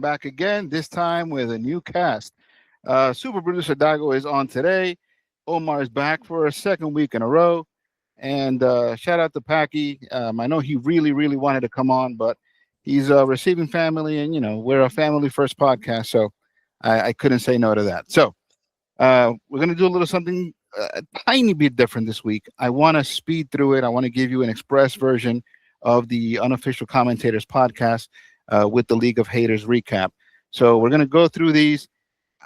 back again, this time with a new cast. Super producer Dago is on today. Omar is back for a second week in a row. And shout out to Paki. I know he really, really wanted to come on, but he's receiving family, and we're a family first podcast, so I couldn't say no to that. So we're gonna do a little something a tiny bit different this week. I want to speed through it. I want to give you an express version of the Unofficial Commentators podcast with the League of Haters recap. So we're going to go through these.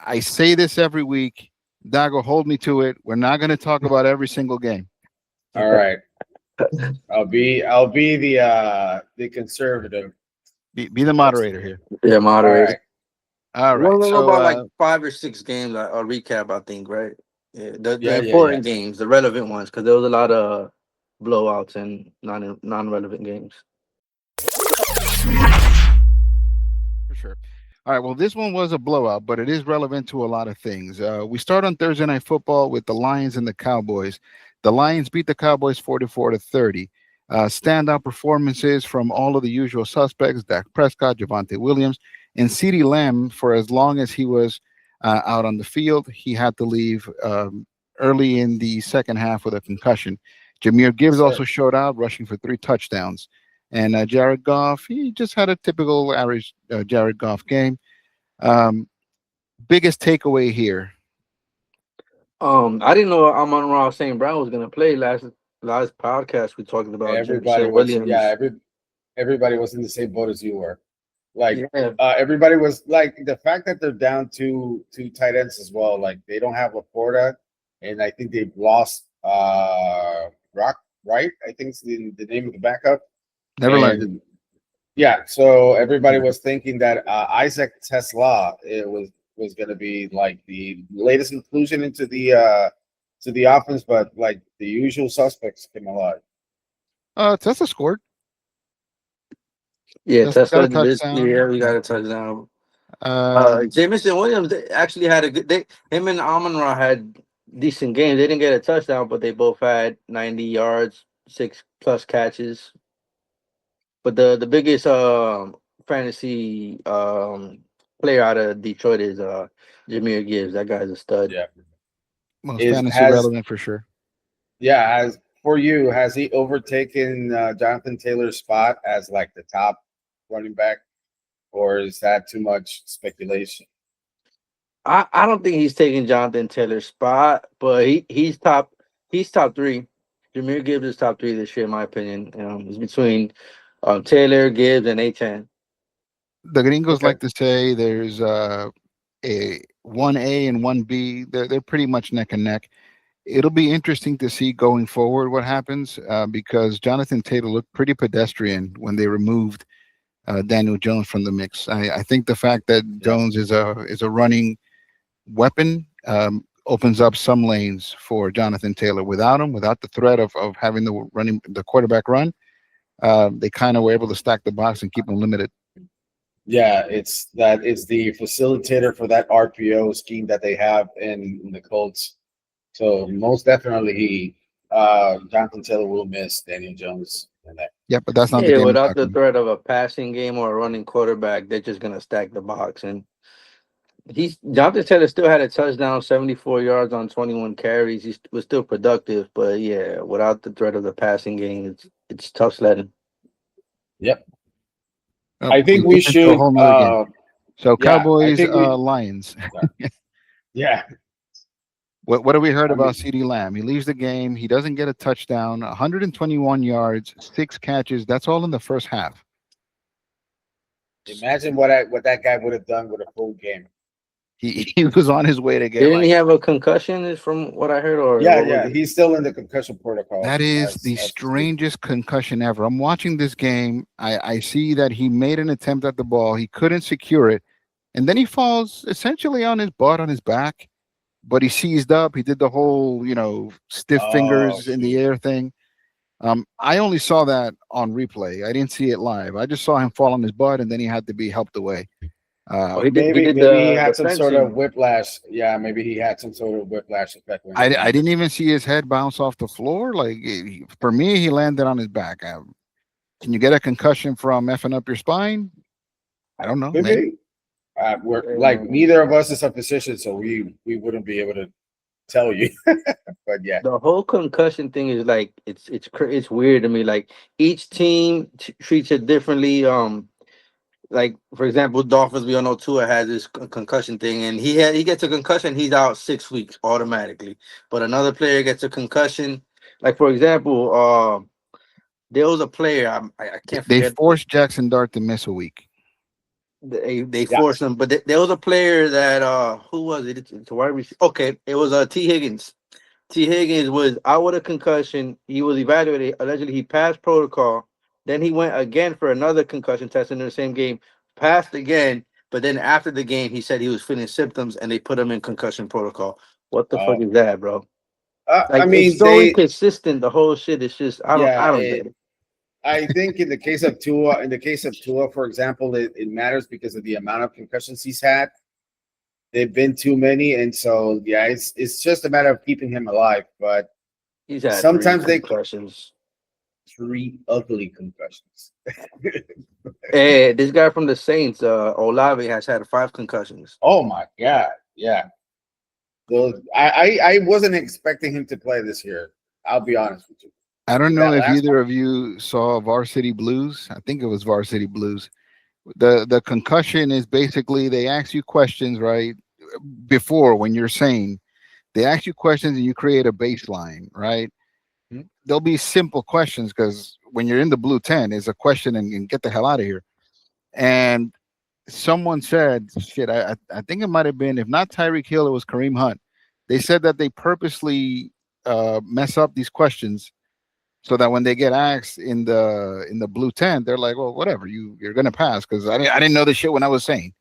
I say this every week. Dago, hold me to it. We're not going to talk about every single game. All right. I'll be the conservative. Be the moderator here. Yeah, moderator. All right. We're gonna So, go about like 5 or 6 games. I'll recap, I think, right? Yeah, the important games, the relevant ones, because there was a lot of blowouts and non-relevant games. For sure. All right. Well, this one was a blowout, but it is relevant to a lot of things. We start on Thursday Night Football with the Lions and the Cowboys. The Lions beat the Cowboys 44-30. Standout performances from all of the usual suspects: Dak Prescott, Javonte Williams, and CeeDee Lamb. For as long as he was out on the field, he had to leave early in the second half with a concussion. Jahmyr Gibbs also showed out, rushing for 3 touchdowns. And Jared Goff, he just had a typical average Jared Goff game. Biggest takeaway here. I didn't know Amon-Ra St. Brown was gonna play last podcast. We talked about Everybody was everybody was in the same boat as you were. Like everybody was like, the fact that they're down two tight ends as well. Like they don't have Laporta, and I think they've lost Rock, right? I think it's the name of the backup. Never learned. Yeah, so everybody was thinking that Isaac Tesla was going to be like the latest inclusion into the offense, but like the usual suspects came alive. Tesla scored. Yeah, Tesla got a touchdown. Yeah, we got a touchdown. Jameson Williams actually had a good day. Him and Amon-Ra had decent games. They didn't get a touchdown, but they both had 90 yards, 6+ catches. But the biggest fantasy player out of Detroit is Jahmyr Gibbs. That guy's a stud. Yeah, most fantasy relevant for sure. Yeah, has he overtaken Jonathan Taylor's spot as like the top running back, or is that too much speculation? I don't think he's taking Jonathan Taylor's spot, but he's top 3. Jahmyr Gibbs is top 3 this year, in my opinion. It's between Taylor, Gibbs, and A10. The gringos like to say there's a 1A and 1B. They're pretty much neck and neck. It'll be interesting to see going forward what happens because Jonathan Taylor looked pretty pedestrian when they removed Daniel Jones from the mix. I think the fact that Jones is a running weapon opens up some lanes for Jonathan Taylor. Without him, without the threat of having the quarterback run, they kind of were able to stack the box and keep them limited. Yeah, it's the facilitator for that RPO scheme that they have in the Colts. So most definitely Jonathan Taylor will miss Daniel Jones in that. Yeah, but that's not the game. Without the threat of a passing game or a running quarterback, they're just gonna stack the box. And Jonathan Taylor still had a touchdown, 74 yards on 21 carries. He was still productive, but yeah, without the threat of the passing game, it's tough sledding. Yep. I think we should. So Cowboys, Lions. Yeah. What have we heard about CeeDee Lamb? He leaves the game. He doesn't get a touchdown. 121 yards, 6 catches. That's all in the first half. Imagine what that guy would have done with a full game. He was on his way to get. Didn't he have a concussion? From what I heard, or he's still in the concussion protocol. That is the strangest concussion ever. I'm watching this game. I see that he made an attempt at the ball. He couldn't secure it, and then he falls essentially on his butt, on his back. But he seized up. He did the whole, stiff fingers in the air thing. I only saw that on replay. I didn't see it live. I just saw him fall on his butt, and then he had to be helped away. Maybe he had some sort of whiplash. Yeah, maybe he had some sort of whiplash effect. I didn't even see his head bounce off the floor. Like for me, he landed on his back. Can you get a concussion from effing up your spine? I don't know. Maybe We're like neither of us is a physician, so we wouldn't be able to tell you. But yeah, the whole concussion thing is like it's weird to me. Like each team treats it differently. Like for example, Dolphins, we all know Tua has this concussion thing, and he gets a concussion, he's out 6 weeks automatically. But another player gets a concussion. Like for example, there was a player I can't They forget. forced Jackson Dart to miss a week. They yeah. forced him, but there was a player that who was it? It's a wide receiver. Okay, it was T Higgins. T Higgins was out with a concussion. He was evaluated. Allegedly, he passed protocol. Then he went again for another concussion test in the same game, passed again. But then after the game, he said he was feeling symptoms, and they put him in concussion protocol. What the fuck is that, bro? I Like it's mean, so inconsistent. The whole shit is just yeah. I don't get it. I think in the case of Tua, for example, it matters because of the amount of concussions he's had. They've been too many, and so yeah, it's just a matter of keeping him alive. But He's had sometimes three concussions. 3 ugly concussions. Hey, this guy from the Saints, Olave, has had 5 concussions. Oh my god, yeah. So I wasn't expecting him to play this year. I'll be honest with you. I don't know That if last either one, of you saw Varsity Blues. I think it was Varsity Blues. The concussion is basically they ask you questions, right? Before when you're saying they ask you questions and you create a baseline, right? Mhm. There'll be simple questions because when you're in the blue 10, it's a question and get the hell out of here. And someone said, shit, I think it might have been, if not Tyreek Hill, it was Kareem Hunt. They said that they purposely mess up these questions so that when they get asked in the blue tent, they're like, well, whatever, you're gonna pass because I didn't know this shit when I was saying,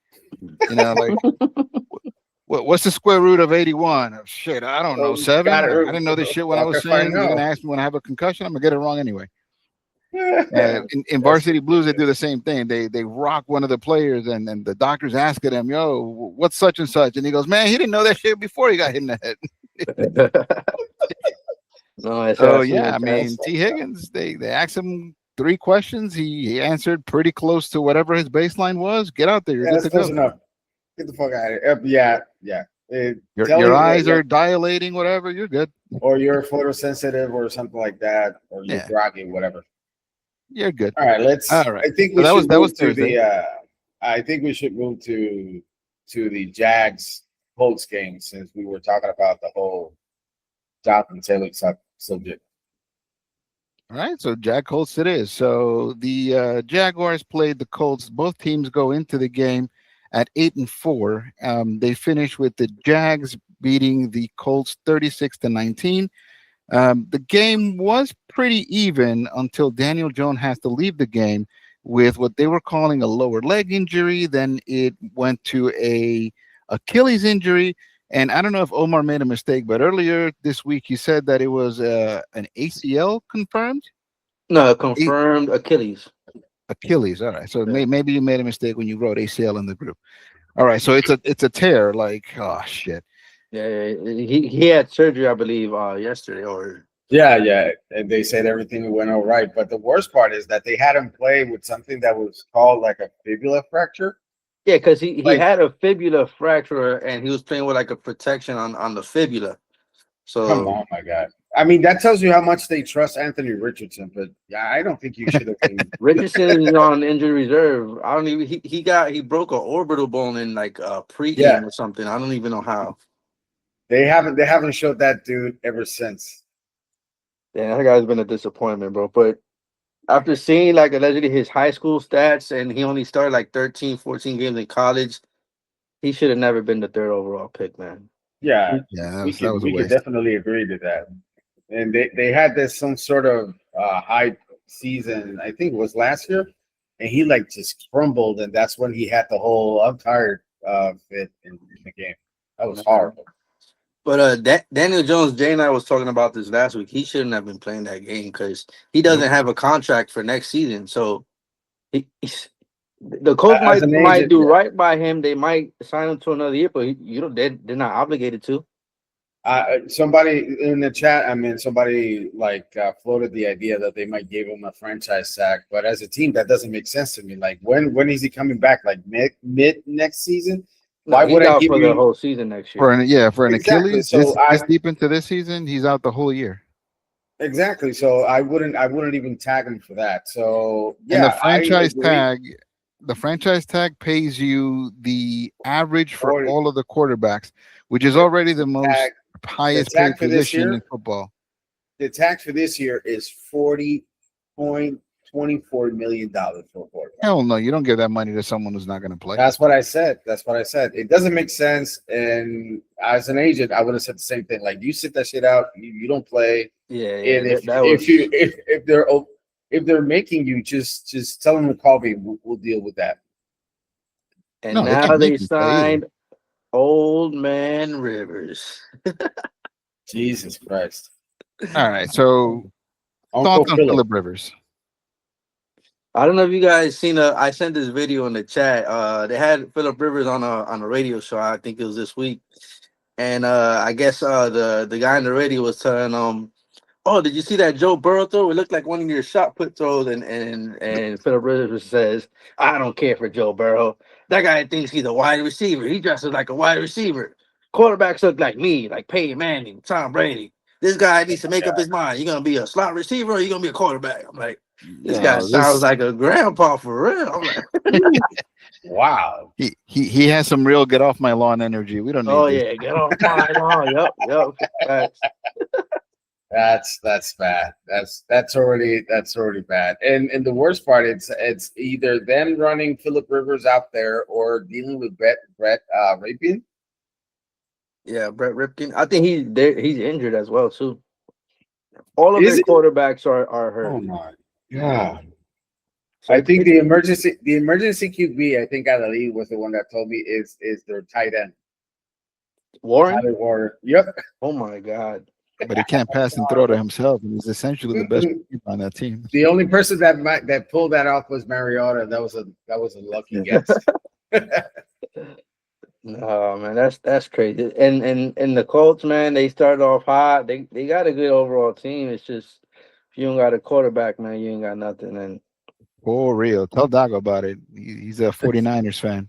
like what's the square root of 81? Oh, shit, I don't know, oh, got 7. I it. didn't know this shit when I Fuck was if I saying. You're gonna know. ask me when I have a concussion, I'm gonna get it wrong anyway. In That's Varsity Blues, they do the ridiculous. same thing. They rock one of the players, and the doctor's asking him, "Yo, what's such and such?" And he goes, "Man, he didn't know that shit before he got hit in the head." No, it's So absolutely yeah, I mean, T Higgins, they asked him 3 questions. He answered pretty close to whatever his baseline was. Get out there, you're Yeah, good that's to close go. enough. Get the fuck out of here. Yeah, yeah. Your Telling eyes are like, dilating, whatever, you're good. or you're photosensitive or something like that, or you're Yeah, groggy, whatever. you're good. All right, All right. I think So we should that was move to Thursday. the. I think we should move to the Jags Colts game since we were talking about the whole Jonathan Taylor subject. All right, so Jag Colts it is. So the Jaguars played the Colts. Both teams go into the game at 8-4. They finish with the Jags beating the Colts 36-19. The game was pretty even until Daniel Jones has to leave the game with what they were calling a lower leg injury. Then it went to a Achilles injury. And I don't know if Omar made a mistake, but earlier this week he said that it was an ACL confirmed. No, A- confirmed Achilles. Achilles. All right. So Yeah. maybe you made a mistake when you wrote ACL in the group. All right. So it's a tear. Like, oh shit. Yeah, he had surgery, I believe, yesterday or Yeah, and they said everything went all right. But the worst part is that they had him play with something that was called like a fibula fracture. yeah, because he Like, had a fibula fracture and he was playing with like a protection on the fibula. come So on, my God. I mean, that tells you how much they trust Anthony Richardson. But yeah, I don't think you should have been. Richardson is on injury reserve. I don't even he broke an orbital bone in like Yeah, pregame or something. I don't even know how. they haven't showed that dude ever since. Yeah, that guy's been a disappointment, bro. But after seeing like allegedly his high school stats and he only started like 13, 14 games in college, he should have never been the third overall pick, man. Yeah, Yeah, we that could was a we could waste. definitely agree to that. And they had this some sort of hype season. I think it was last year, and he like just crumbled, and that's when he had the whole "I'm tired" fit in the game. That was horrible. But Daniel Jones, Jay and I was talking about this last week. He shouldn't have been playing that game because he Nope. doesn't have a contract for next season. So the Colts As might an might agent, do yeah, right by him. They might sign him to another year, but they're not obligated to. Somebody in the chat, somebody floated the idea that they might give him a franchise tag, but as a team, that doesn't make sense to me. Like, when is he coming back? Like mid next season? Why would I give you the whole season next year? For an Exactly. Achilles, So this deep into this season, he's out the whole year. Exactly. So I wouldn't even tag him for that. So yeah, and the franchise tag pays you the average for all of the quarterbacks, which is already the most highest paid position in football. The tag for this year is $40.24 million for a quarterback. Hell no, you don't give that money to someone who's not going to play. That's what I said. It doesn't make sense. And as an agent, I would have said the same thing. Like, you sit that shit out. You don't play. Yeah. And if they're making you, just tell them to call me. We'll deal with that. And now they signed Old Man Rivers. Jesus Christ. All right. So thoughts on Phillip Rivers. I don't know if you guys seen I sent this video in the chat. They had Phillip Rivers on a radio show. I think it was this week. And I guess the guy on the radio was telling oh, did you see that Joe Burrow throw? It looked like one of your shot put throws, and Phillip Rivers says, I don't care for Joe Burrow. That guy thinks he's a wide receiver. He dresses like a wide receiver. Quarterbacks look like me, like Peyton Manning, Tom Brady. This guy needs to make up his mind. You gonna be a slot receiver or you gonna be a quarterback? I'm like, this guy sounds like a grandpa for real. I'm like, wow. He has some real get off my lawn energy. We don't need this. Get off my lawn. Yep. That's bad. That's already bad. And the worst part, it's either them running Phillip Rivers out there or dealing with Brett Ripien. Yeah, Brett Ripken. I think he's injured as well too. All of their quarterbacks are hurt. Oh my god! So I think the emergency QB, I think Ali was the one that told me is their tight end. Warren. Yep. Oh my god. But he can't pass and throw to himself, and he's essentially the best on that team. The only person that pulled that off was Mariota. That was a lucky guess. No, man, that's crazy. And the Colts, man, they started off hot. They got a good overall team. It's just if you don't got a quarterback, man, you ain't got nothing. And for real, tell Dago about it. He's a 49ers fan.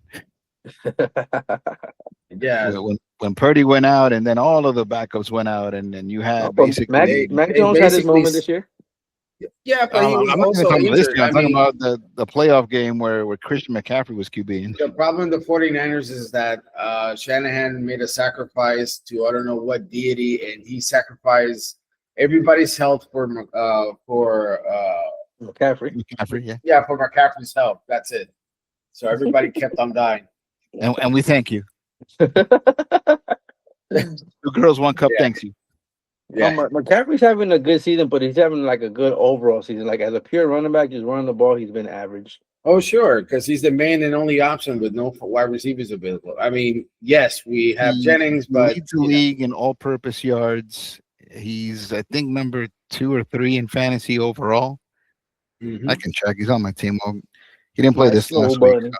Yeah. When Purdy went out, and then all of the backups went out, and then you had basically Mac Jones had his moment this year. Yeah, but he was also injured. I'm talking about the playoff game where Christian McCaffrey was QBing. The problem with the 49ers is that Shanahan made a sacrifice to I don't know what deity, and he sacrificed everybody's health for McCaffrey. Yeah, for McCaffrey's health. That's it. So everybody kept on dying. And we thank you. 2 girls, 1 cup. Thanks you. Yeah. McCaffrey's having a good season, but he's having like a good overall season. Like as a pure running back, just running the ball, he's been average. Oh, sure, because he's the main and only option with no wide receivers available. I mean, yes, we have Jennings, but leads the league in all-purpose yards. He's, I think, number 2 or 3 in fantasy overall. Mm-hmm. I can check. He's on my team. Well, he didn't play this last week.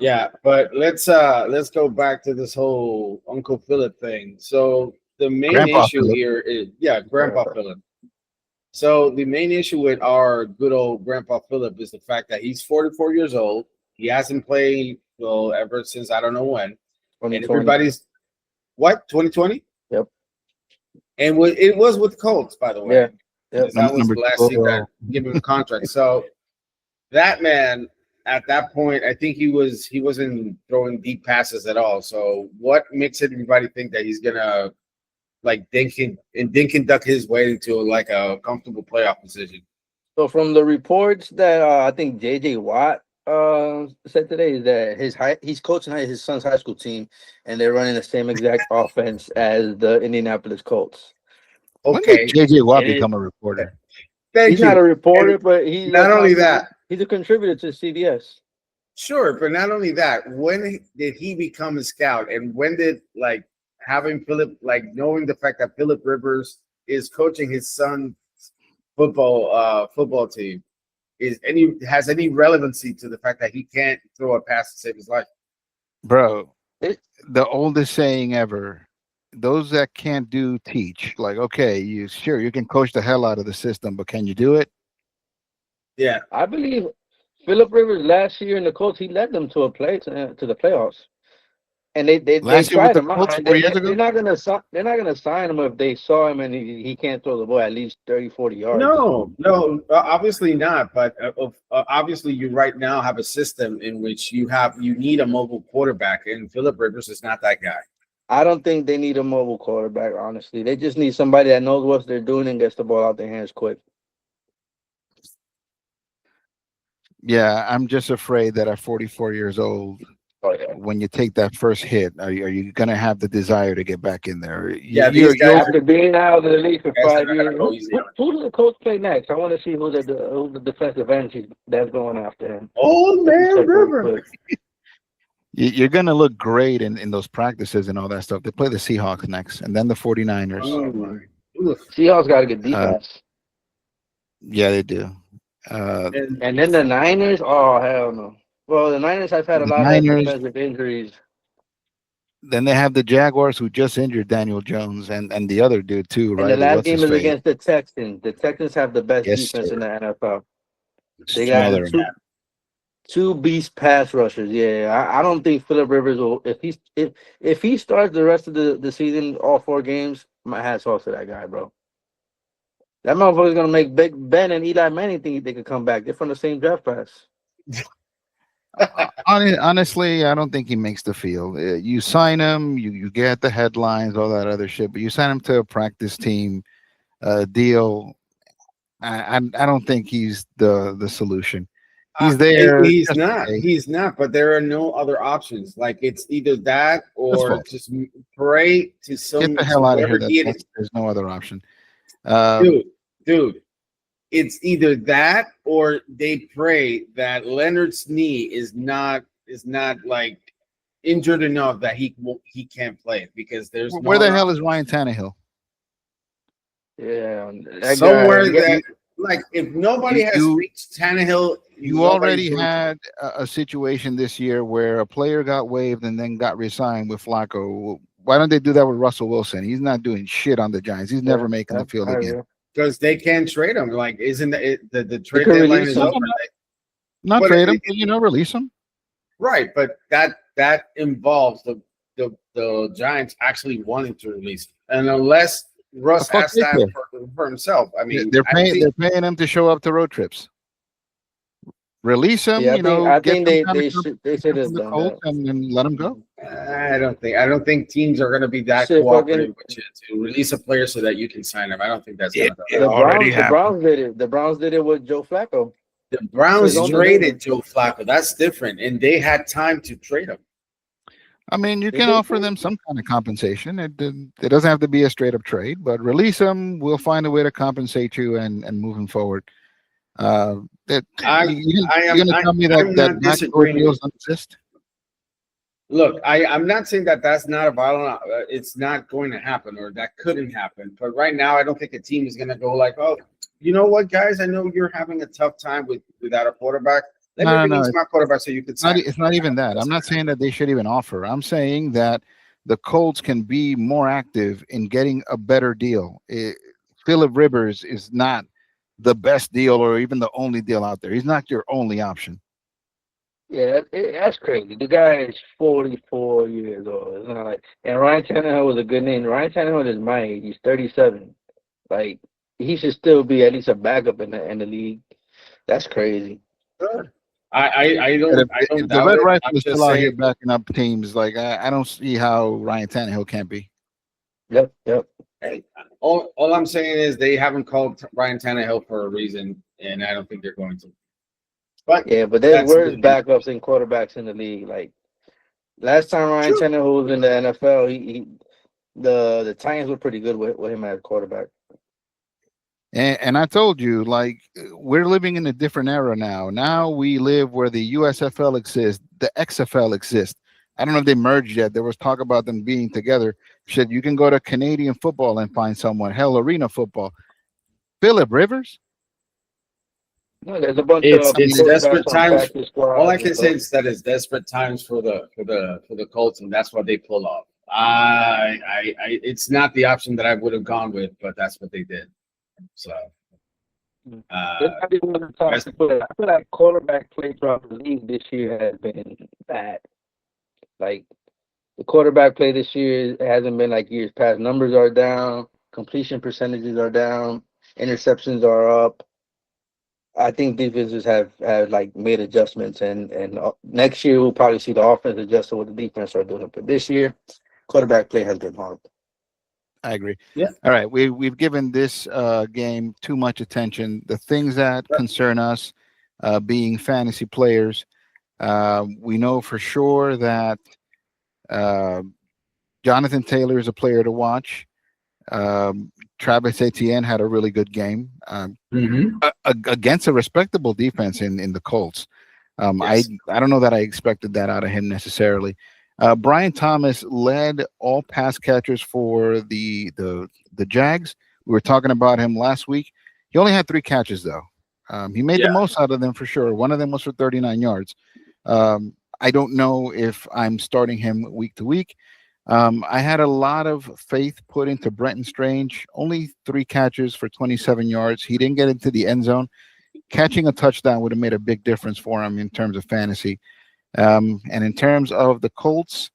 Yeah, but let's go back to this whole Uncle Phillip thing. So the main issue here is Grandpa Phillip. So the main issue with our good old Grandpa Phillip is the fact that he's 44 years old. He hasn't played ever since I don't know when. And everybody's 2020? Yep. And it was with the Colts, by the way. Yeah. Yep. That was the last team that gave him a contract. So that man, at that point, I think he wasn't throwing deep passes at all. So what makes everybody think that he's gonna dink and duck his way into like a comfortable playoff position? So from the reports that I think JJ Watt said today is that he's coaching his son's high school team, and they're running the same exact offense as the Indianapolis Colts. Okay, when did JJ Watt become a reporter? He's not a reporter, but he's not only that. He's a contributor to CBS. Sure, but not only that, when did he become a scout? And when did having Phillip, knowing the fact that Phillip Rivers is coaching his son's football team, has any relevancy to the fact that he can't throw a pass to save his life? Bro, the oldest saying ever, those that can't do teach. Like, okay, you can coach the hell out of the system, but can you do it? Yeah. I believe Phillip Rivers last year in the Colts, he led them to to the playoffs, and they Last year with tried the him out. Colts And 4 years ago. they're not gonna sign him if they saw him and he can't throw the ball at least 30, 40 yards. No, obviously not. But obviously, you right now have a system in which you need a mobile quarterback, and Phillip Rivers is not that guy. I don't think they need a mobile quarterback. Honestly, they just need somebody that knows what they're doing and gets the ball out their hands quick. Yeah, I'm just afraid that at 44 years old, Oh yeah. when you take that first hit, are you going to have the desire to get back in there? Yeah, these guys After being out of the league for guys are 5 not gonna years, go easy on him. who does the coach play next? I want to see who the defensive end that's going after him. Old man River. You're going to look great in those practices and all that stuff. They play the Seahawks next, and then the 49ers. Seahawks got a good defense. Yeah, they do. And then the Niners. Oh hell no! Well, the Niners have had a lot of defensive injuries. Then they have the Jaguars, who just injured Daniel Jones and the other dude too, right? And the last game is against the Texans. The Texans have the best defense in the NFL. They got two beast pass rushers. Yeah, I don't think Phillip Rivers will. If he starts the rest of the season, all 4 games, my hat's off to that guy, bro. That motherfucker's gonna make Big Ben and Eli Manning think they could come back. They're from the same draft class. Honestly, I don't think he makes the field. You sign him, you get the headlines, all that other shit, but you sign him to a practice team deal. I don't think he's the solution. He's there. He's not. He's not. But there are no other options. Like, it's either that or just pray to some. Get the hell out of here. There's no other option. Dude, it's either that or they pray that Leonard's knee is not like injured enough that he can't play, because there's where the hell is Ryan Tannehill? Yeah, somewhere that, like, if nobody has reached Tannehill, you already had a situation this year where a player got waived and then got re-signed with Flacco. Why don't they do that with Russell Wilson? He's not doing shit on the Giants. He's never making the field again. Because they can't trade him. Like, isn't the trade deadline is over? Not trade him, release him. Right, but that involves the Giants actually wanting to release him. And unless Russ has that for himself, I mean, they're paying him to show up to road trips. Release him, I think they should have done that and let him go. I don't think teams are going to be that cooperative with you to release a player so that you can sign him. I don't think that's going to happen. The Browns did it. The Browns did it with Joe Flacco. The Browns traded Joe Flacco. That's different, and they had time to trade him. I mean, you can offer them some kind of compensation. It doesn't have to be a straight up trade, but release them. We'll find a way to compensate you and moving forward. You're going to tell me that backdoor deals don't exist? Look, I'm not saying that that's not a violent. It's not going to happen, or that couldn't happen. But right now, I don't think a team is going to go like, oh, you know what, guys? I know you're having a tough time without a quarterback. Let me release my quarterback so you can sign. It's not even that. I'm not saying that they should even offer. I'm saying that the Colts can be more active in getting a better deal. Phillip Rivers is not the best deal or even the only deal out there. He's not your only option. Yeah, that's crazy. The guy is 44 years old. It's not like, and Ryan Tannehill was a good name. Ryan Tannehill is my age. He's 37. Like, he should still be at least a backup in the league. That's crazy. Sure. I don't. The Red Rifle is still out here backing up teams. Like, I don't see how Ryan Tannehill can't be. Yep. Hey, all I'm saying is they haven't called Ryan Tannehill for a reason, and I don't think they're going to. But there's worse backups and quarterbacks in the league. Like, last time Ryan Tannehill was in the NFL, the Titans were pretty good with him as quarterback. And I told you, like, we're living in a different era now. Now we live where the USFL exists, the XFL exists. I don't know if they merged yet. There was talk about them being together. Shit, you can go to Canadian football and find someone. Hell, arena football. Phillip Rivers? No, there's a bunch of desperate times. All I can say is that it's desperate times for the Colts, and that's what they pull off. It's not the option that I would have gone with, but that's what they did. So, It's not even one of the top people. I feel like quarterback play throughout the league this year has been bad. Like the quarterback play this year hasn't been like years past. Numbers are down, completion percentages are down, interceptions are up. I think defenses have like made adjustments, and next year we'll probably see the offense adjust to what the defense are doing. But this year, quarterback play has been horrible. I agree. yeah. All right, we've given this game too much attention. The things that concern us, being fantasy players, we know for sure that uh, Jonathan Taylor is a player to watch. Um, Travis Etienne had a really good game against a respectable defense in the Colts. Yes. I don't know that I expected that out of him necessarily. Brian Thomas led all pass catchers for the Jags. We were talking about him last week. He only had 3 catches though. He made the most out of them for sure. One of them was for 39 yards. I don't know if I'm starting him week to week. I had a lot of faith put into Brenton Strange. Only 3 catches for 27 yards. He didn't get into the end zone. Catching a touchdown would have made a big difference for him in terms of fantasy. And in terms of the Colts,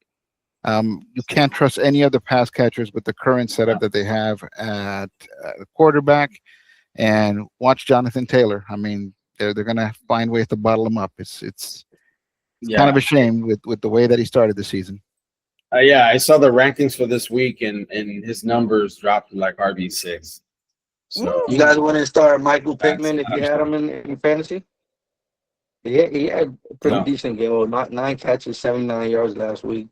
you can't trust any other pass catchers with the current setup that they have at quarterback. And watch Jonathan Taylor. I mean, they're gonna find ways to bottle him up. It's kind of a shame with the way that he started the season. Yeah, I saw the rankings for this week, and his numbers dropped to like RB6. So you guys want to start Michael Pittman if you had him in fantasy? He had a pretty decent game. Well, not 9 catches, 79 yards last week.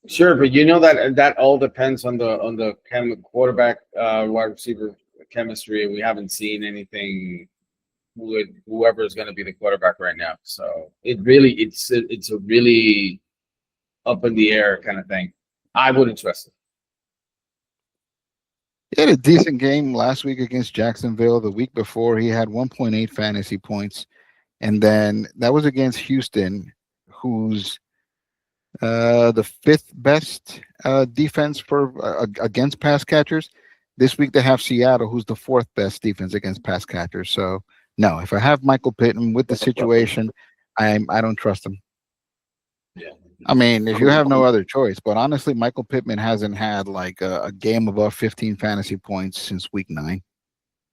Sure, but you know that all depends on the quarterback wide receiver chemistry. We haven't seen anything with whoever is going to be the quarterback right now. So it's a really up in the air kind of thing. I wouldn't trust it. He had a decent game last week against Jacksonville. The week before, he had 1.8 fantasy points. And then that was against Houston, who's the 5th best defense for against pass catchers. This week they have Seattle, who's the 4th best defense against pass catchers. So no, if I have Michael Pittman with the situation, I don't trust him. Yeah. I mean, if you have no other choice, but honestly, Michael Pittman hasn't had like a game above 15 fantasy points since week 9.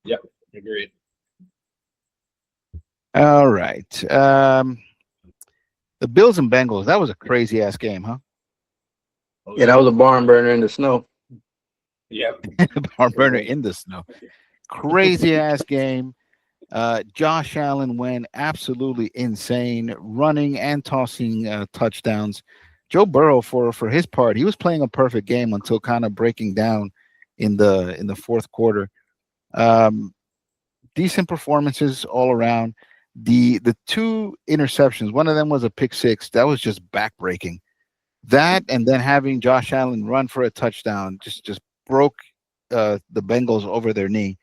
Yep, agreed. All right. The Bills and Bengals, that was a crazy ass game, huh? Yeah, that was a barn burner in the snow. Yep. Barn burner in the snow. Crazy ass game. Josh Allen went absolutely insane, running and tossing touchdowns. Joe Burrow, for his part, he was playing a perfect game until kind of breaking down in the fourth quarter. Decent performances all around. The 2 interceptions, one of them was a pick 6. That was just backbreaking. That and then having Josh Allen run for a touchdown just broke the Bengals over their knee.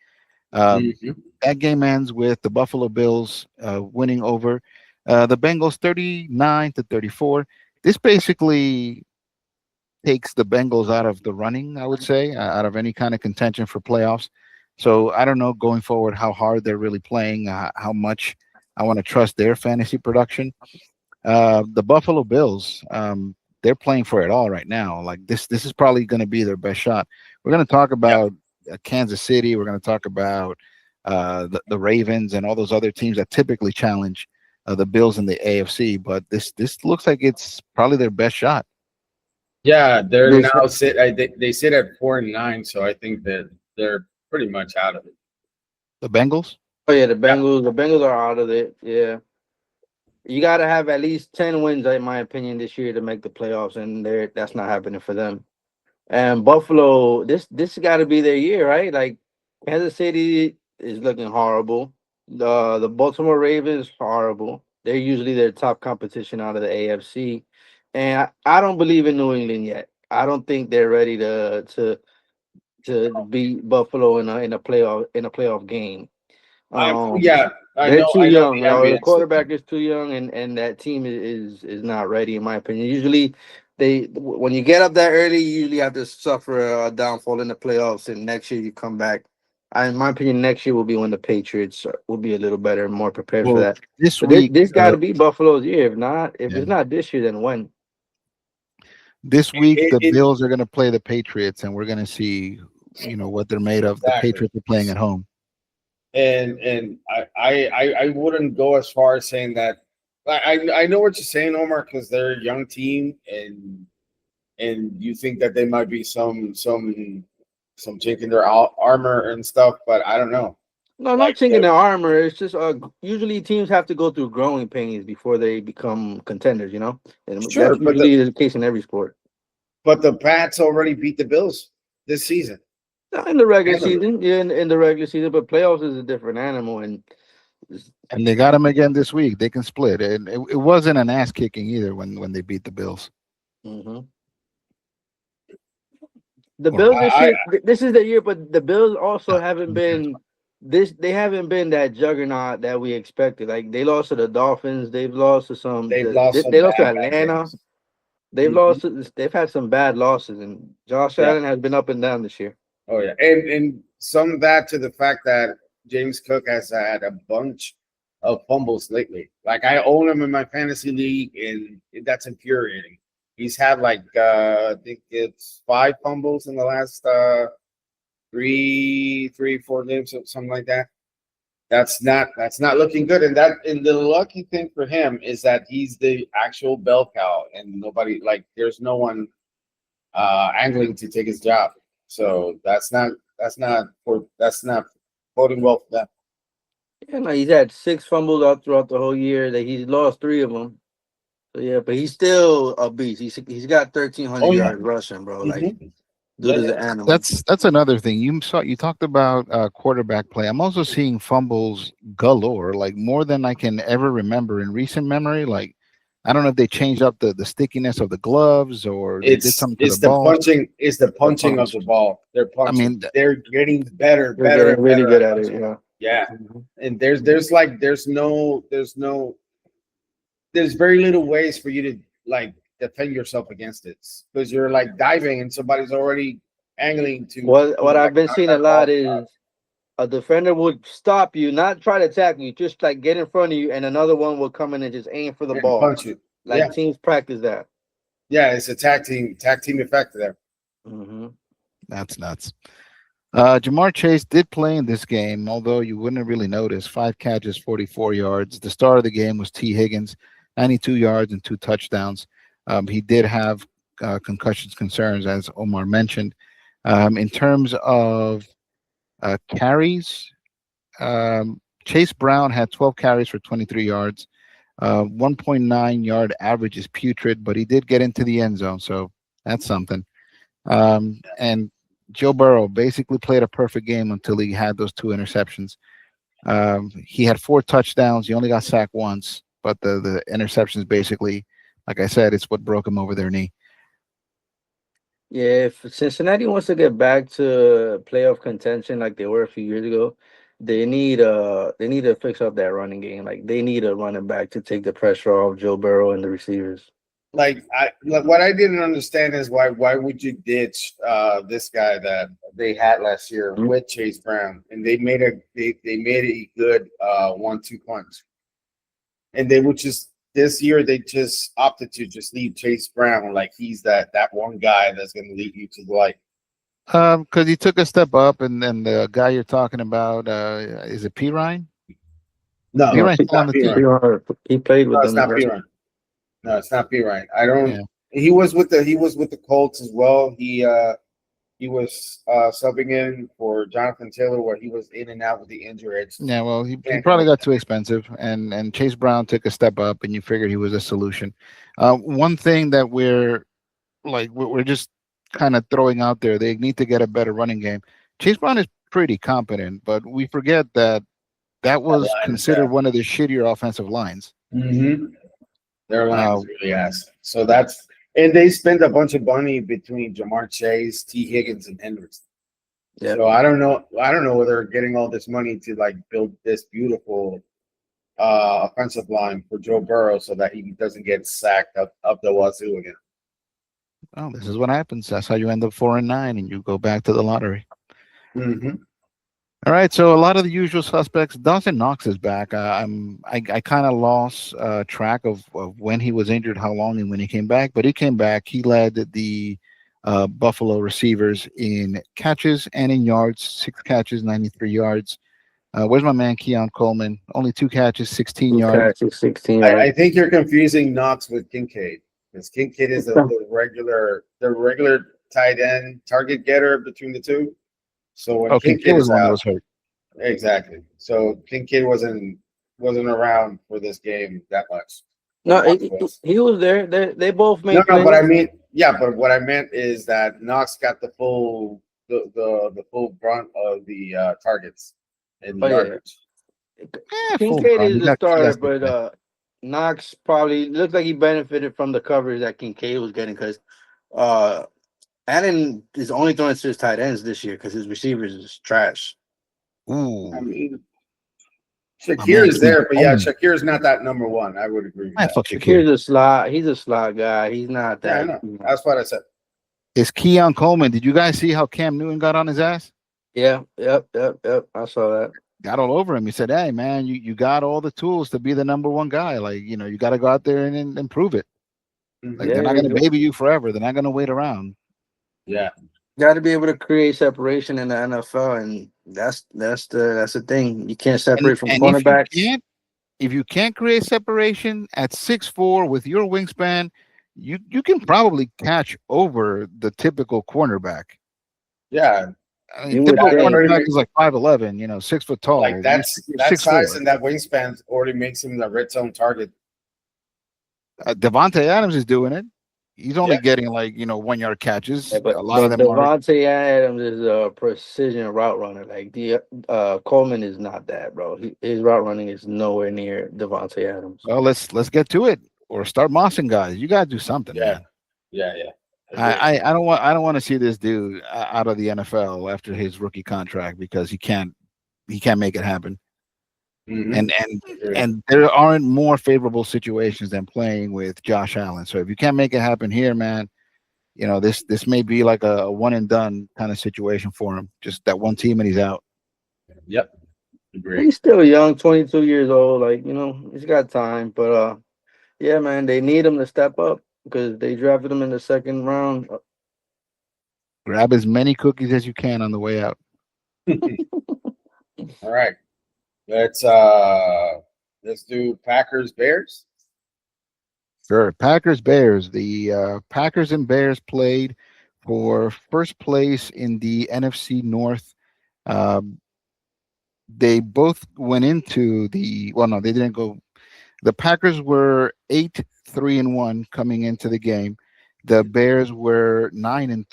That game ends with the Buffalo Bills winning over the Bengals 39-34. This basically takes the Bengals out of the running, I would say, out of any kind of contention for playoffs. So I don't know going forward how hard they're really playing, how much I want to trust their fantasy production. The Buffalo Bills, they're playing for it all right now. Like this is probably going to be their best shot. We're going to talk about Kansas City. We're going to talk about the Ravens and all those other teams that typically challenge the Bills in the AFC. But this looks like it's probably their best shot. Yeah, they're now they sit at 4-9, so I think that they're pretty much out of it. The Bengals? Oh yeah, the Bengals are out of it. Yeah. You got to have at least 10 wins, in my opinion, this year to make the playoffs, and that's not happening for them. And Buffalo, this got to be their year, right? Like Kansas City is looking horrible. The Baltimore Ravens horrible. They're usually their top competition out of the AFC, and I don't believe in New England yet. I don't think they're ready to beat Buffalo in a playoff game. They're too young. The quarterback is too young, and that team is not ready, in my opinion. Usually, when you get up that early, you usually have to suffer a downfall in the playoffs, and next year you come back. In my opinion, next year will be when the Patriots will be a little better and more prepared for Well, that. this But week, this got to be Buffalo's year. If yeah, it's not this year, then when? this week the it Bills are going to play the Patriots, and we're going to see, what they're made of. The exactly. Patriots are playing at home. And I wouldn't go as far as saying that. I know what you're saying, Omar, because they're a young team, and you think that they might be some chink in their armor and stuff, but I don't know. No, not Like chinking their armor. It's just usually teams have to go through growing pains before they become contenders. And sure, that's usually the case in every sport. but the Pats already beat the Bills this season. Not in the regular Handily. season, yeah, in the regular season, but playoffs is a different animal, and And they got them again this week. They can split, and it wasn't an ass kicking either when they beat the Bills. mm-hmm. The Or Bills this year, this is the year, but the Bills also haven't been this. They haven't been that juggernaut that we expected. Like they lost to the Dolphins, they've lost to They've lost some they lost to bad Atlanta. games. They've Mhm. they've had some bad losses, and Josh Yeah. Allen has been up and down this year. Oh yeah, and some of that to the fact that James Cook has had a bunch of fumbles lately. Like I own him in my fantasy league, and that's infuriating. He's had like I think it's 5 fumbles in the last 4 games, or something like that. That's not looking good. And the lucky thing for him is that he's the actual bell cow, and nobody like there's no one angling to take his job. So that's not voting well for them. Yeah, no, he's had 6 fumbles out throughout the whole year. That he's lost 3 of them. So yeah, but he's still a beast. He's got 1,300 Oh yeah. yards rushing, bro. Like Mm-hmm. dude is an animal. that's another thing. You talked about quarterback play. I'm also seeing fumbles galore, like more than I can ever remember in recent memory. Like I don't know if they changed up the stickiness of the gloves or they did something to the It's the balls. punching. It's the punching of the ball. They're I punching. mean, They're getting better, They're better getting and really better good at at it. punching. Yeah. Yeah. Mhm. And there's very little ways for you to like defend yourself against it because you're like diving and somebody's already angling to What I've like been knock seeing a that ball lot out is a defender would stop you, not try to tackle you, just like get in front of you, and another one will come in and just aim for the and ball. punch you. Yeah, Like teams practice that. yeah, it's a tag team effect there. Mm-hmm. that's nuts. Jamar Chase did play in this game, although you wouldn't really notice. 5 catches, 44 yards. The star of the game was T. Higgins, 92 yards and 2 touchdowns. He did have concussions concerns, as Omar mentioned. In terms of carries, Chase Brown had 12 carries for 23 yards. 1.9 yard average is putrid, but he did get into the end zone, so that's something. And Joe Burrow basically played a perfect game until he had those 2 interceptions. He had 4 touchdowns. He only got sacked once, but the interceptions basically, like I said, it's what broke him over their knee. Yeah, if Cincinnati wants to get back to playoff contention like they were a few years ago, they need to fix up that running game. Like they need a running back to take the pressure off Joe Burrow and the receivers. Like what I didn't understand is why would you ditch this guy that they had last year with Chase Brown and they made a good 1-2 punch. And they would just this year they just opted to just leave Chase Brown like he's that one guy that's going to lead you to the light. Because he took a step up, and then the guy you're talking about, is it P. Ryan? No, P. Ryan's it's still on not the P. team. Ryan. He played No, with it's them. not P. Ryan. No, it's not P. Ryan. I Yeah. don't. He was with the Colts as well. He was subbing in for Jonathan Taylor, where he was in and out with the injury. Yeah, well, he probably got too expensive, and Chase Brown took a step up, and you figured he was a solution. One thing that we're just kind of throwing out there, they need to get a better running game. Chase Brown is pretty competent, but we forget that was considered one of the shittier offensive lines. Mm-hmm. Their line is really ass. So and they spend a bunch of money between Jamar Chase, T. Higgins, and Hendricks. Yeah. So I don't know whether they're getting all this money to like build this beautiful offensive line for Joe Burrow so that he doesn't get sacked up the wazoo again. Well, this is what happens. That's how you end up 4-9, and you go back to the lottery. Mm-hmm. All right, so a lot of the usual suspects. Dawson Knox is back. I kind of lost track of when he was injured, how long, and when he came back. But he came back. He led the Buffalo receivers in catches and in yards. 6 catches, 93 yards. Where's my man Keon Coleman? Only 2 catches, 16 yards. Okay, 16 I yards. think you're confusing Knox with Kincaid because Kincaid is the regular tight end target getter between the two. So when Okay, Kidd Kincaid was is the one that out, was hurt. exactly. So Kincaid wasn't around for this game that much. But No, Knox was. he was there. They both No, made no, but I plays. mean, yeah, but what I meant is that Knox got the full brunt of the targets and the Oh yeah, yardage. Yeah, full Kincaid run. is He the got starter, six but catches. Knox probably looks like he benefited from the coverage that Kincaid was getting because uh, Allen is only throwing to his tight ends this year because his receivers is trash. I Ooh, mean, my Shakir man is Keon there, but yeah, Coleman. Shakir is not that number one. I would agree with Man, that. fuck Shakir. Here's a slot. He's a slot guy. He's not Yeah, I that. know. That's what I said. It's Keon Coleman. Did you guys see how Cam Newton got on his ass? Yeah. Yep. I saw that. Got all over him. He said, "Hey, man, you got all the tools to be the number one guy. Like, you got to go out there and prove it. Like, Hmm. they're Yeah, not going to baby you forever. They're not going to wait around." Yeah, got to be able to create separation in the NFL, and that's the thing. You can't And separate from and cornerbacks. if you can't create separation at 6'4" with your wingspan, you can probably catch over the typical cornerback. yeah. I mean, You would typical That think. already cornerback makes is like 5'11", 6 foot like tall. that's You're that six size four. and that wingspan already makes him the red zone target. Devontae Adams is doing it. He's only Yeah, getting 1 yard Yeah, catches. but A lot of but them are. Devontae Adams is a precision route runner. Like the Coleman is not that, bro. His route running is nowhere near Devontae Adams. Well, let's get to it or start mossing guys. You gotta do something, yeah, man. yeah. Agree. I don't want to see this dude out of the NFL after his rookie contract because he can't make it happen. Hmm. And and Agree. and there aren't more favorable situations than playing with Josh Allen. So if you can't make it happen here, man, this may be like a one and done kind of situation for him. Just that one team and he's out. Yep. Agree. He's still young, 22 years old. Like he's got time. But yeah, man, they need him to step up because they drafted him in the second round. Grab as many cookies as you can on the way out. All right. Let's do Packers Bears. Sure. Packers Bears. The Packers and Bears played for first place in the NFC North. Um, they both went into the well, no, they didn't go. The Packers were 8-3-1 coming into the game. The Bears were 9-3.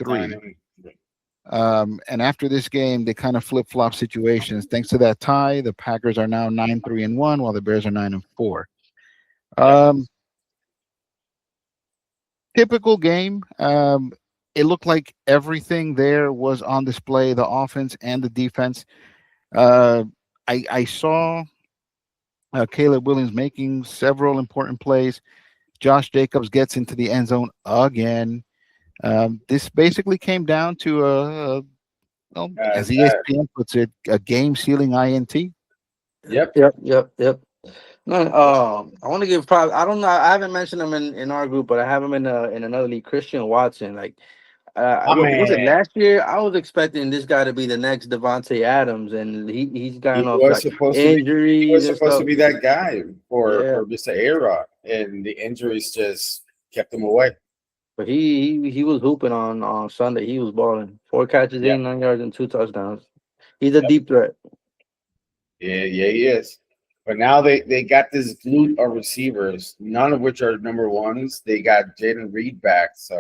9-3. And after this game, they kind of flip flop situations. Thanks to that tie, the Packers are now 9-3-1, while the Bears are 9-4. Yep. Typical game. It looked like everything there was on display, the offense and the defense. Uh, I saw Caleb Williams making several important plays. Josh Jacobs gets into the end zone again. This basically came down to well, as That. ESPN puts it, a game-sealing INT. Yep. Yep. No, I want to give props. I don't know. I haven't mentioned him in our group, but I have him in another league. Christian Watson. Like, My what was it man. last year? I was expecting this guy to be the next Devontae Adams, and he's gotten He off was like supposed to be. He injuries was and supposed to stuff. be that guy for Yeah, Mr. A-Rod, and the injuries just kept him away. but he was hooping on Sunday. He was balling. 4 catches, Yep. 89 yards, and 2 touchdowns. He's a Yep. deep threat. Yeah, he is. But now they got this glute of receivers, none of which are number ones. They got Jaden Reed back, so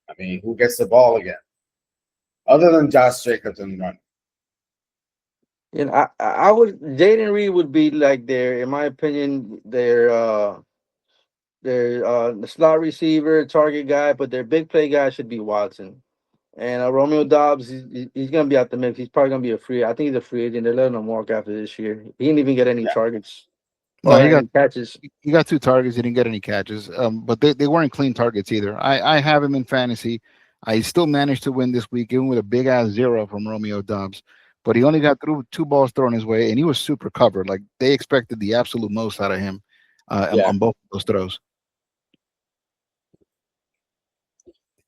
I mean, who gets the ball again? Other than Josh Jacobs and run. I would Jaden Reed would be like in my opinion, the slot receiver, target guy, but their big play guy should be Watson. And Romeo Dobbs, he's gonna be out the mix. He's probably gonna be a free. I think he's a free agent. They're letting him walk after this year. He didn't even get any Yeah, targets. No, he got any catches. he got 2 targets. He didn't get any catches. But they weren't clean targets either. I have him in fantasy. I still managed to win this week, even with a big ass 0 from Romeo Dobbs. But he only got through 2 balls thrown his way, and he was super covered. Like they expected the absolute most out of him Yeah. on both of those throws.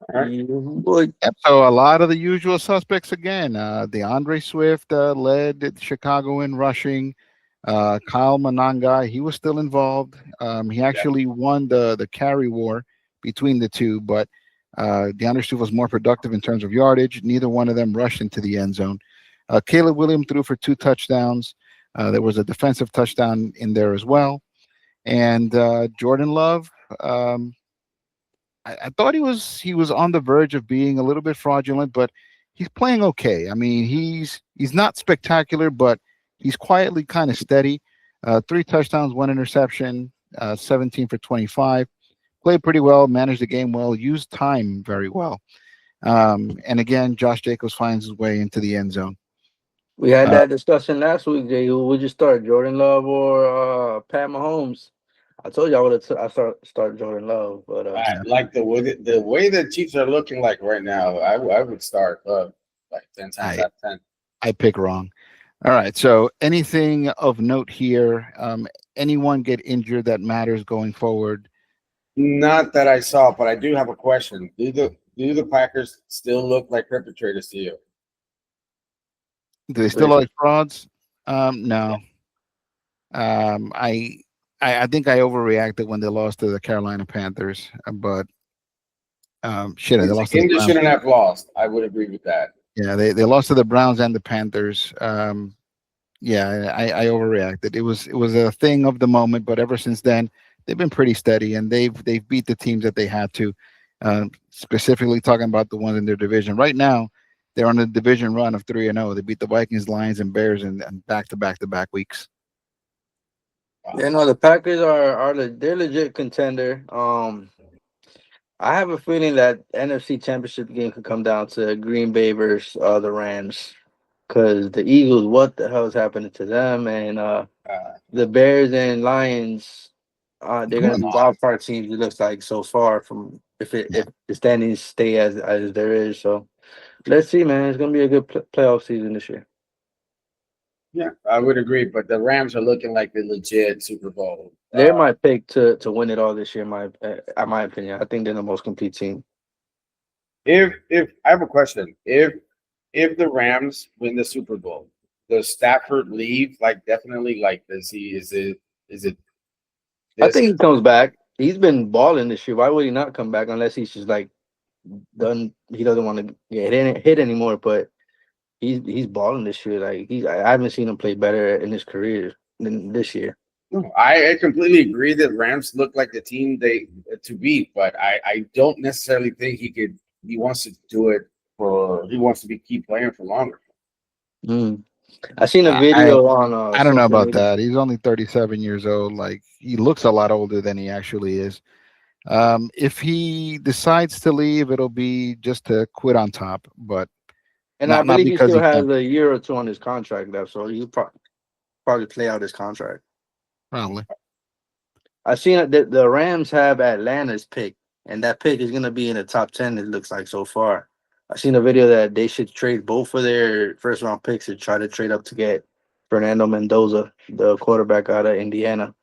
Boy, Yep, so a lot of the usual suspects again. DeAndre Swift led Chicago in rushing. Kyle Mananga, he was still involved. He actually won the carry war between the two, but DeAndre Swift was more productive in terms of yardage. Neither one of them rushed into the end zone. Caleb Williams threw for 2 touchdowns. There was a defensive touchdown in there as well. And Jordan Love, I thought he was on the verge of being a little bit fraudulent, but he's playing okay. I mean, he's not spectacular, but he's quietly kind of steady. 3 touchdowns, 1 interception, 17 for 25. Played pretty well, managed the game well, used time very well. And again, Josh Jacobs finds his way into the end zone. we had Uh, that discussion last week, Jay. Who would you start, Jordan Love or Pat Mahomes? I told you I would have. I start Jordan Love, but Like the way the Chiefs are looking like right now, I would start like 10 times out of 10. I pick wrong. All right. So anything of note here? Anyone get injured that matters going forward? Not that I saw, but I do have a question. Do the Packers still look like perpetrators to you? Do they still look like frauds? No. I think I overreacted when they lost to the Carolina Panthers, but shit, they It's a lost to game the they Browns. shouldn't have lost. I would agree with that. Yeah, they lost to the Browns and the Panthers. Yeah, I overreacted. It was a thing of the moment, but ever since then they've been pretty steady and they've beat the teams that they had to. Specifically talking about the ones in their division right now, they're on a division run of 3-0. They beat the Vikings, Lions, and Bears in back to back to back weeks. yeah, no, the Packers they're legit contender. I have a feeling that NFC Championship game could come down to Green Bay versus the Rams, because the Eagles, what the hell is happening to them, and the Bears and Lions, they're gonna be wild card teams. It looks like so far from if the standings stay as there is. So let's see, man. It's gonna be a good playoff season this year. Yeah, I would agree. But the Rams are looking like the legit Super Bowl. They're my pick to win it all this year. In my opinion, I think they're the most complete team. If I have a question, if the Rams win the Super Bowl, does Stafford leave? Like definitely, like does he? Is it? I think he comes back. He's been balling this year. Why would he not come back unless he's just like done? He doesn't want to get hit anymore. But he's balling this year. Like I haven't seen him play better in his career than this year. I completely agree that Rams look like the team they to beat, but I don't necessarily think he wants to do it he wants to keep playing for longer. I seen a video on. I don't know about that. He's only 37 years old. Like he looks a lot older than he actually is. If he decides to leave, it'll be just to quit on top. But I believe he still has a year or two on his contract left, so he'll probably play out his contract. Probably. I seen that the Rams have Atlanta's pick, and that pick is gonna be in the top 10. It looks like so far. I seen a video that they should trade both of their first round picks and try to trade up to get Fernando Mendoza, the quarterback out of Indiana,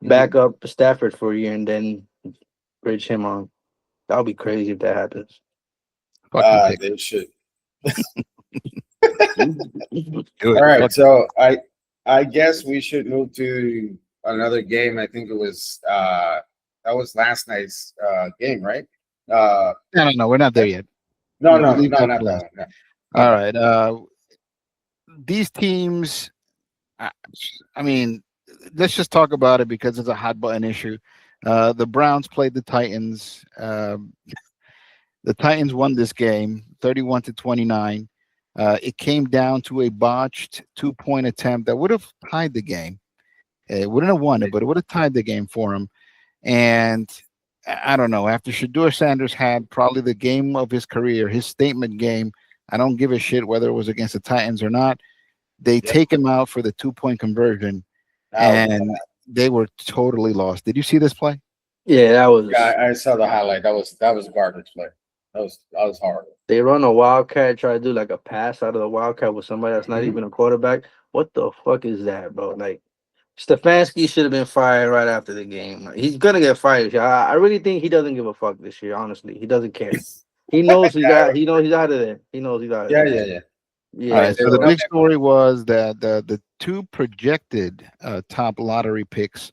back up Stafford for a year and then bridge him on. That would be crazy if that happens. They should. All right, so I guess we should move to another game. I think it was that was last night's game, right? No, we're not there yet. No, not that one. No. All right. These teams, I mean, let's just talk about it because it's a hot button issue. The Browns played the Titans. The Titans won this game 31-29. It came down to a botched 2-point attempt that would have tied the game. It wouldn't have won it, but it would have tied the game for him. And I don't know. After Shedeur Sanders had probably the game of his career, his statement game, I don't give a shit whether it was against the Titans or not. They take him out for the 2-point conversion, and they were totally lost. Did you see this play? Yeah, that was. Yeah, I saw the highlight. That was a garbage play. That was horrible. They run a wildcat, try to do like a pass out of the wildcat with somebody that's not Mhm. even a quarterback. What the fuck is that, bro? Like Stefanski should have been fired right after the game. Like, he's gonna get fired this year. I really think he doesn't give a fuck this year. Honestly, he doesn't care. He knows he's out. He knows he's out of there. He knows he's out of Yeah, there. yeah, yeah. All Yeah. right. So the There's So big nothing. story was that the two projected top lottery picks,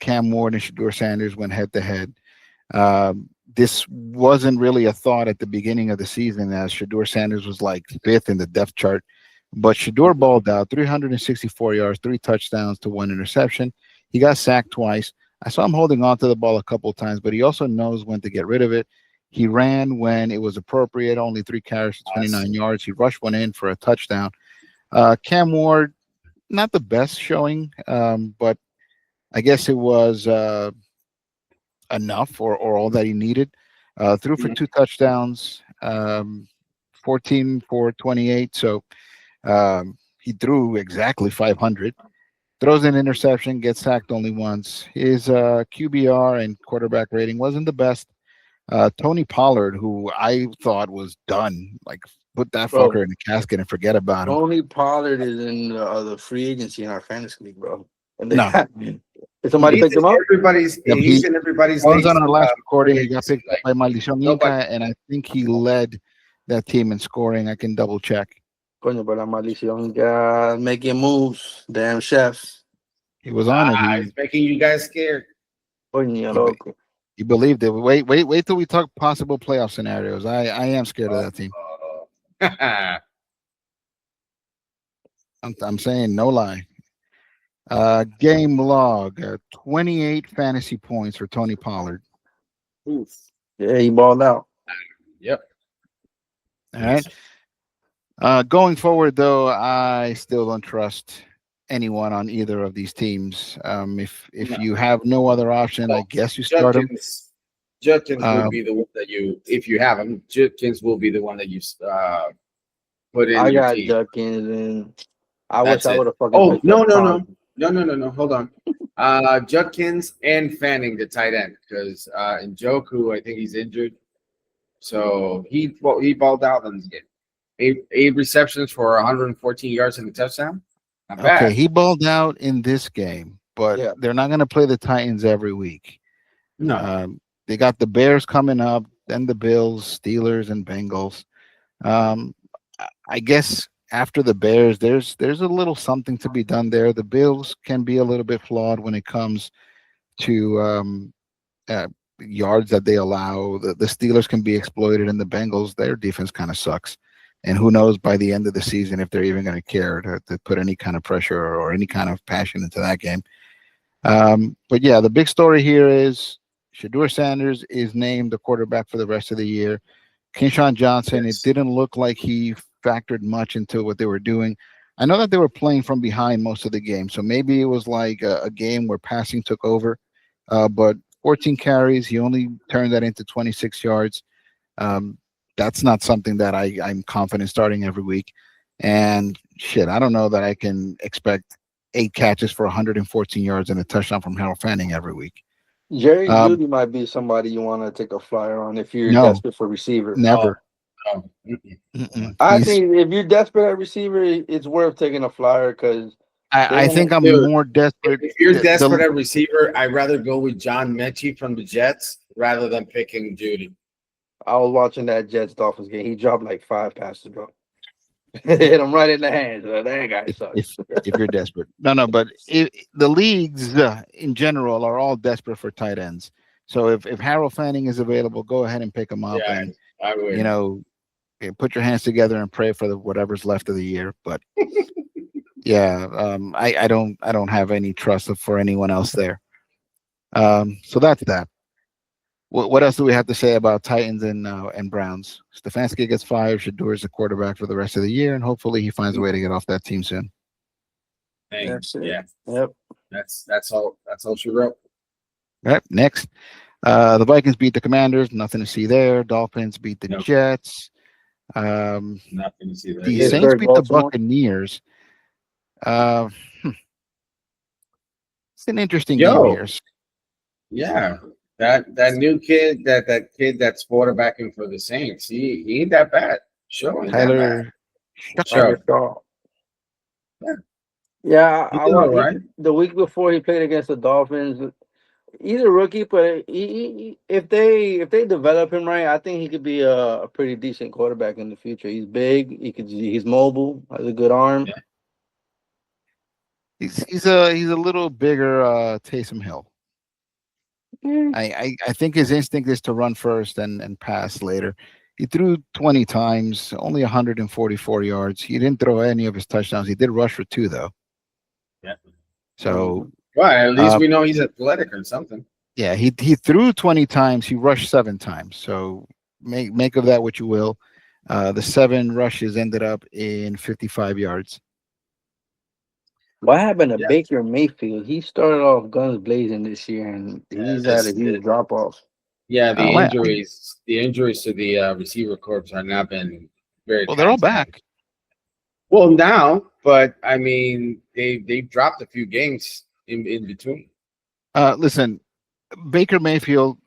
Cam Ward and Shador Sanders, went head to head. This wasn't really a thought at the beginning of the season, as Shador Sanders was like fifth in the depth chart. But Shador balled out 364 yards, 3 touchdowns to 1 interception. He got sacked twice. I saw him holding on to the ball a couple of times, but he also knows when to get rid of it. He ran when it was appropriate, only 3 carries for 29 yards. He rushed one in for a touchdown. Cam Ward, not the best showing, but I guess it was enough or all that he needed. Threw for 2 touchdowns, 14 for 28. So he threw exactly 500. Throws an interception, gets sacked only once. His QBR and quarterback rating wasn't the best. Tony Pollard, who I thought was done, like put that bro, fucker in a casket and forget about him. Tony Pollard is in the free agency in our fantasy league, bro. And they No, did somebody He's pick in him up? everybody's. yep, He's in everybody's was on leagues. our last recording. Free He got agency. picked up Like by Maldición nobody. Inca, and I think he led that team in scoring. I can double check. Coño, pero la maldición ya making moves. Damn chefs. He was on it. It's making you guys scared. Coño, He loco. he believed it. Wait till we talk possible playoff scenarios. I am scared of that team. I'm saying no lie. Game log: 28 fantasy points for Tony Pollard. Oof. Yeah, he balled out. Yep. All right. Going forward, though, I still don't trust anyone on either of these teams. If No. you have no other option, I guess you start him. Judkins will be the one that you, if you have him, Judkins will be the one that you put in I your got team. Judkins, and I That's wish I it. would have fucking Oh picked no up no Pollard. no. Hold on. Judkins and Fanning, the tight end, because Njoku, I think he's injured, so he balled out in this game. Eight receptions for 114 yards and a touchdown. Not Okay, bad. he balled out in this game, but Yeah. they're not going to play the Titans every week. No. They got the Bears coming up, then the Bills, Steelers, and Bengals. I guess after the Bears, there's a little something to be done there. The Bills can be a little bit flawed when it comes to uh, yards that they allow. The Steelers can be exploited, and the Bengals, their defense kind of sucks. And who knows by the end of the season if they're even going to care to put any kind of pressure or any kind of passion into that game. But yeah, the big story here is Shador Sanders is named the quarterback for the rest of the year. Keyshawn Johnson, it Yes. didn't look like he factored much into what they were doing. I know that they were playing from behind most of the game, so maybe it was like a game where passing took over. But 14 carries, he only turned that into 26 yards. Um, that's not something that I'm confident starting every week. And shit, I don't know that I can expect 8 catches for 114 yards and a touchdown from Harold Fanning every week. Jerry Um, Judy might be somebody you want to take a flyer on if you're no, desperate for receiver. never. No. I He's. think if you're desperate at receiver, it's worth taking a flyer because I think I'm Dude, more desperate. If you're The, desperate the, at receiver, I'd rather go with John Mechie from the Jets rather than picking Judy. I was watching that Jets Dolphins game. He dropped like 5 passes, bro. Hit him right in the hands. That guy if, sucks. if you're desperate, no, but the leagues in general are all desperate for tight ends. So if Harold Fanning is available, go ahead and pick him up, Yeah, and I would. put your hands together and pray for whatever's left of the year. But yeah, I don't have any trust for anyone else there. So that's that. What else do we have to say about Titans and Browns? Stefanski gets fired. Shador is the quarterback for the rest of the year, and hopefully he finds a way to get off that team soon. Yeah, Yep. that's all. That's all she wrote. All right, next. The Vikings beat the Commanders. Nothing to see there. Dolphins beat the Nope. Jets. Nothing to see there. The either. Saints Pittsburgh, beat the Baltimore. Buccaneers. Uh, It's an interesting game Yo, here. yeah. That new kid, that kid that's quarterbacking for the Saints, he ain't that bad. Sure, ain't that bad. Tyler Sure. Yeah, Yeah, he did all right. the week before he played against the Dolphins. He's a rookie, but if they develop him right, I think he could be a pretty decent quarterback in the future. He's big. He's mobile. Has a good arm. Yeah. he's a little bigger Taysom Hill. Mm. I think his instinct is to run first and pass later. He threw 20 times, only 144 yards. He didn't throw any of his touchdowns. He did rush for 2 though. Yeah. So, well, at least we know he's athletic or something. Yeah, he threw 20 times. He rushed 7 times. So make of that what you will. The 7 rushes ended up in 55 yards. What happened to Yeah. Baker Mayfield? He started off guns blazing this year, and he's had a huge drop off. Yeah, the injuries to the receiver corps have not been very. Well, they're all back. Well, now, but I mean, they've dropped a few games in between. Listen, Baker Mayfield,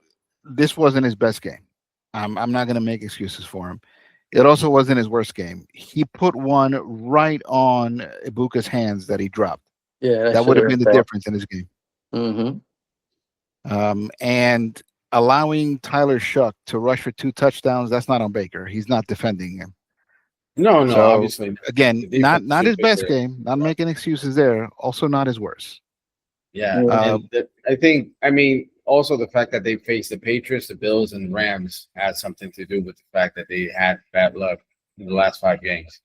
this wasn't his best game. I'm not going to make excuses for him. It also wasn't his worst game. He put one right on Ibuka's hands that he dropped. Yeah, that would have been the difference in his game. Mm-hmm. And allowing Tyler Shuck to rush for 2 touchdowns, that's not on Baker. He's not defending him. No, so, obviously. Again, not his best game. Not making excuses there. Also not his worst. Yeah. I mean, also the fact that they faced the Patriots, the Bills, and the Rams had something to do with the fact that they had bad luck in the last 5 games.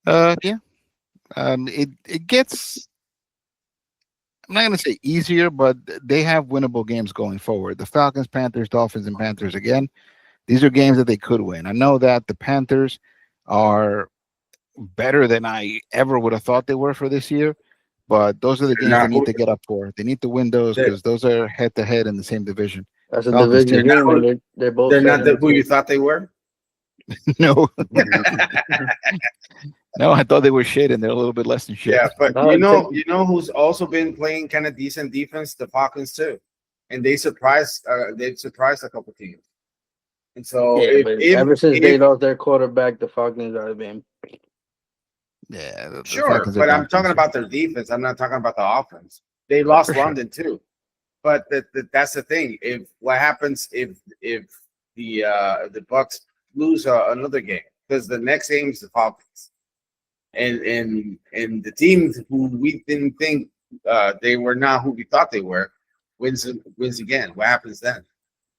Yeah. It gets, I'm not going to say easier, but they have winnable games going forward. The Falcons, Panthers, Dolphins, and Panthers again. These are games that they could win. I know that the Panthers are better than I ever would have thought they were for this year, but those are the games they need to get up for. They need to win those because those are head to head in the same division. That's a division game, and they're both. They're not who you thought they were. No. No, I thought they were shit, and they're a little bit less than shit. Yeah, but you know who's also been playing kind of decent defense? The Falcons too, and they surprised. They've surprised a couple teams. And so, ever since they lost their quarterback, the Falcons have been. Yeah, sure, but I'm talking about their defense. I'm not talking about the offense. They lost London too, but that's the thing. If what happens if the Bucks lose another game, because the next game is the Falcons, and the team who we didn't think they were not who we thought they were wins again. What happens then?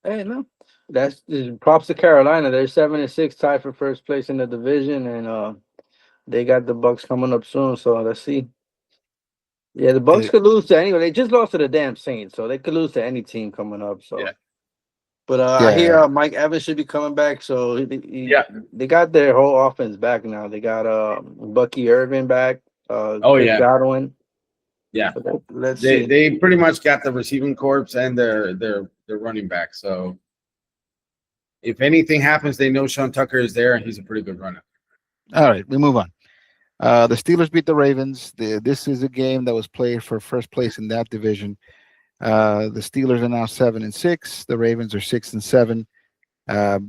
Hey, no. That's props to Carolina. They're 7-6, tied for first place in the division, and they got the Bucks coming up soon. So let's see. Yeah, the Bucks could lose to anyone. They just lost to the damn Saints, so they could lose to any team coming up. So, but I hear Mike Evans should be coming back. So they got their whole offense back now. They got Bucky Irvin back. Godwin. Yeah, so let's see. They pretty much got the receiving corps and their running back. So if anything happens, they know Sean Tucker is there, and he's a pretty good runner. All right, we move on. The Steelers beat the Ravens. This is a game that was played for first place in that division. The Steelers are now 7-6. The Ravens are 6-7.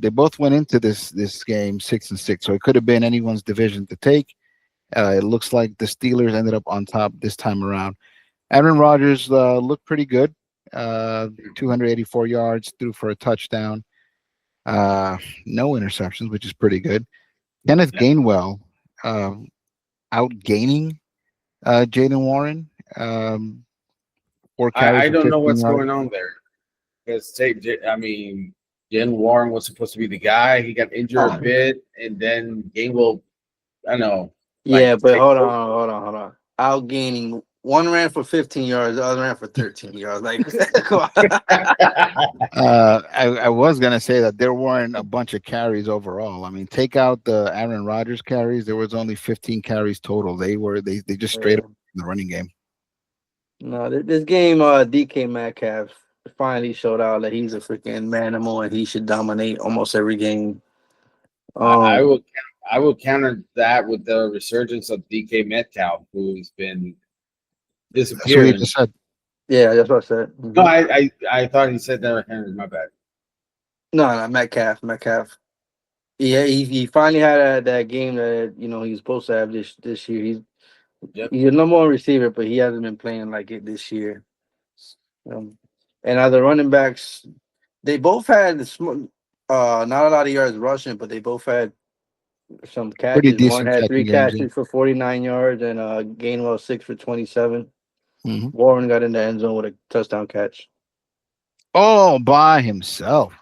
They both went into this game 6-6, so it could have been anyone's division to take. It looks like the Steelers ended up on top this time around. Aaron Rodgers looked pretty good. 284 yards, threw for a touchdown. No interceptions, which is pretty good. Kenneth Gainwell outgaining Jaylen Warren. I don't know what's going on there. Because I mean, Jaylen Warren was supposed to be the guy. He got injured a bit, and then Gainwell, I don't know. But hold on. Outgaining. One ran for 15 yards, the other ran for 13 yards. Like, come on. I was gonna say that there weren't a bunch of carries overall. I mean, take out the Aaron Rodgers carries, there was only 15 carries total. They just straight up in the running game. No, this game, DK Metcalf finally showed out that he's a freaking manimal and he should dominate almost every game. I I will counter that with the resurgence of DK Metcalf, who's been That's what you disappearing. just said. Yeah, that's what I said. No, I thought he said Derrick Henry. My bad. No, no, Metcalf. Yeah, he finally had that game that he was supposed to have this year. Yep. He's a number one receiver, but he hasn't been playing like it this year. Um, and other running backs, they both had not a lot of yards rushing, but they both had some Pretty catches. One decent had catching three games. Yeah. catches for 49 yards, and Gainwell 6 for 27. Hmm. Warren got in the end zone with a touchdown catch. All by himself.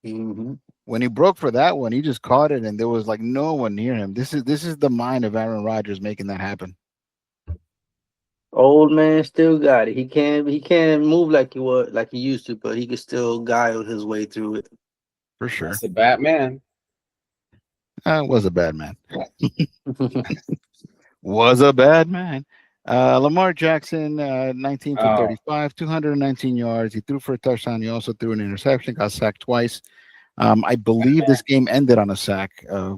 Mm-hmm. When he broke for that one, he just caught it, and there was like no one near him. This is the mind of Aaron Rodgers making that happen. Old man still got it. He can't move like he used to, but he can still guile his way through it. For sure. That's the Batman. Was a bad man. Was a bad man. Lamar Jackson, 19 for 35, 219 yards. He threw for a touchdown. He also threw an interception, got sacked twice. I believe this game ended on a sack. That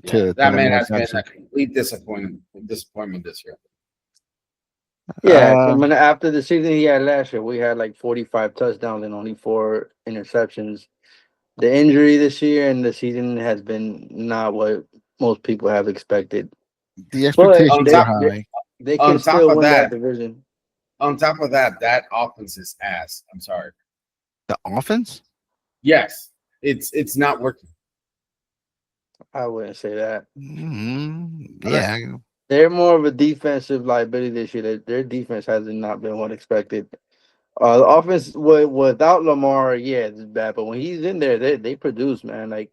man Lamar has been Jackson. a complete disappointment this year. Yeah, I mean, after the season he had last year, we had like 45 touchdowns and only 4 interceptions. The injury this year and the season has been not what most people have expected. The But expectations they are they, high. they can On top still of win that that, division. that offense is ass. I'm sorry. The offense? Yes, it's not working. I wouldn't say that. Yeah. They're more of a defensive liability this year. Their defense has not been what expected. The offense without Lamar, yeah, it's bad. But when he's in there, they produce, man. Like,